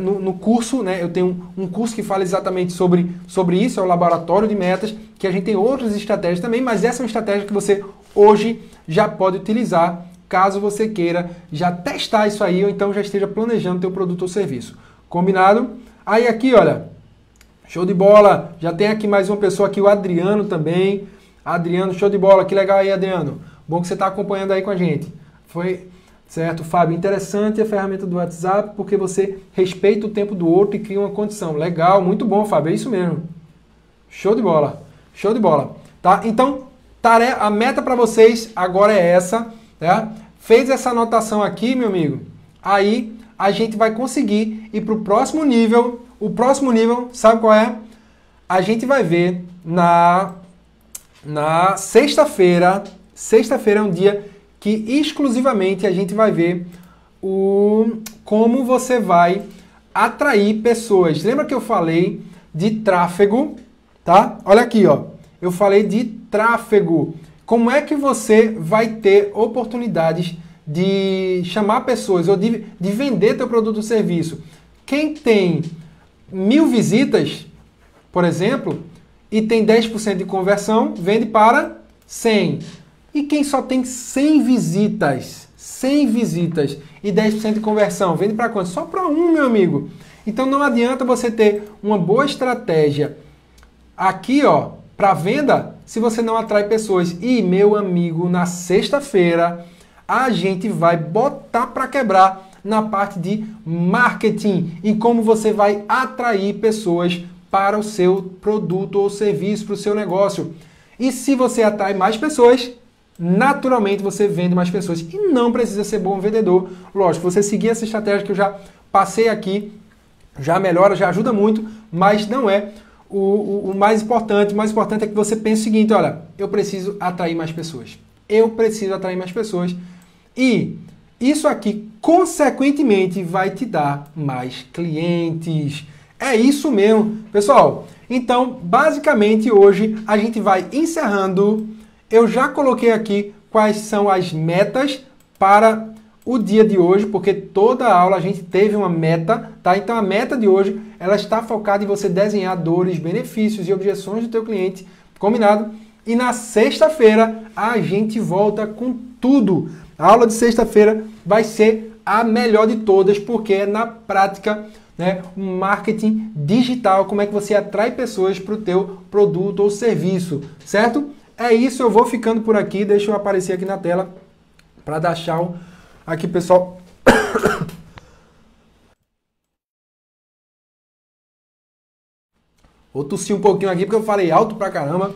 no curso, né, eu tenho um curso que fala exatamente sobre isso, é o Laboratório de Metas, que a gente tem outras estratégias também, mas essa é uma estratégia que você hoje já pode utilizar, caso você queira já testar isso aí, ou então já esteja planejando teu produto ou serviço. Combinado? Aí aqui, olha, show de bola, já tem aqui mais uma pessoa aqui, o Adriano também. Adriano, show de bola, que legal aí, Adriano. Bom que você está acompanhando aí com a gente. Foi certo, Fábio? Interessante a ferramenta do WhatsApp, porque você respeita o tempo do outro e cria uma condição. Legal, muito bom, Fábio, é isso mesmo. Show de bola, show de bola. Tá? Então, a meta para vocês agora é essa, tá? Fez essa anotação aqui, meu amigo, aí a gente vai conseguir ir para o próximo nível. O próximo nível, sabe qual é? A gente vai ver na sexta-feira. Sexta-feira é um dia que exclusivamente a gente vai ver como você vai atrair pessoas. Lembra que eu falei de tráfego, tá? Olha aqui, ó. Eu falei de tráfego. Como é que você vai ter oportunidades de chamar pessoas ou de vender teu produto ou serviço? Quem tem 1000 visitas, por exemplo, e tem 10% de conversão, vende para 100. E quem só tem 100 visitas e 10% de conversão, vende para quanto? Só para 1, meu amigo. Então não adianta você ter uma boa estratégia aqui, ó, para venda, se você não atrai pessoas. E, meu amigo, na sexta-feira, a gente vai botar para quebrar na parte de marketing e como você vai atrair pessoas para o seu produto ou serviço, para o seu negócio. E se você atrai mais pessoas, naturalmente você vende mais pessoas. E não precisa ser bom vendedor. Lógico, você seguir essa estratégia que eu já passei aqui, já melhora, já ajuda muito, mas não é o mais importante. O mais importante é que você pense o seguinte, olha, eu preciso atrair mais pessoas. Eu preciso atrair mais pessoas. E isso aqui, consequentemente, vai te dar mais clientes. É isso mesmo, pessoal. Então, basicamente, hoje a gente vai encerrando. Eu já coloquei aqui quais são as metas para o dia de hoje, porque toda aula a gente teve uma meta, tá? Então, a meta de hoje, ela está focada em você desenhar dores, benefícios e objeções do teu cliente, combinado? E na sexta-feira, a gente volta com tudo. A aula de sexta-feira vai ser a melhor de todas, porque é na prática, né, um marketing digital, como é que você atrai pessoas para o teu produto ou serviço, certo? É isso, eu vou ficando por aqui, deixa eu aparecer aqui na tela para dar tchau aqui, pessoal. Vou tossir um pouquinho aqui porque eu falei alto pra caramba,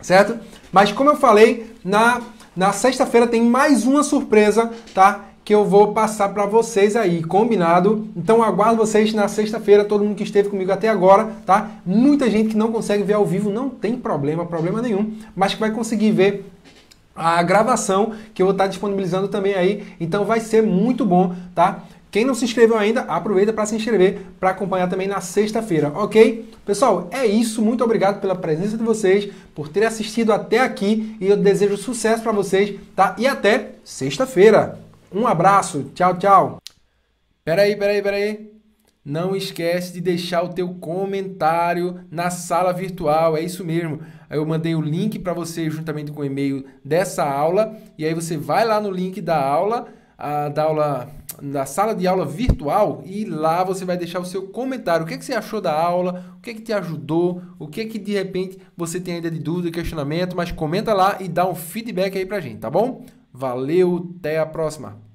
certo? Mas como eu falei, na sexta-feira tem mais uma surpresa, tá? Que eu vou passar para vocês aí, combinado? Então aguardo vocês na sexta-feira, todo mundo que esteve comigo até agora, tá? Muita gente que não consegue ver ao vivo, não tem problema nenhum, mas que vai conseguir ver a gravação que eu vou estar disponibilizando também aí, então vai ser muito bom, tá? Quem não se inscreveu ainda, aproveita para se inscrever, para acompanhar também na sexta-feira, ok? Pessoal, é isso. Muito obrigado pela presença de vocês, por terem assistido até aqui e eu desejo sucesso para vocês, tá? E até sexta-feira. Um abraço. Tchau, tchau. Peraí. Não esquece de deixar o teu comentário na sala virtual, é isso mesmo. Eu mandei o link para você juntamente com o e-mail dessa aula e aí você vai lá no link da aula, da sala de aula virtual e lá você vai deixar o seu comentário. O que é que você achou da aula? O que é que te ajudou? O que é que de repente você tem ainda de dúvida e questionamento? Mas comenta lá e dá um feedback aí pra gente, tá bom? Valeu, até a próxima!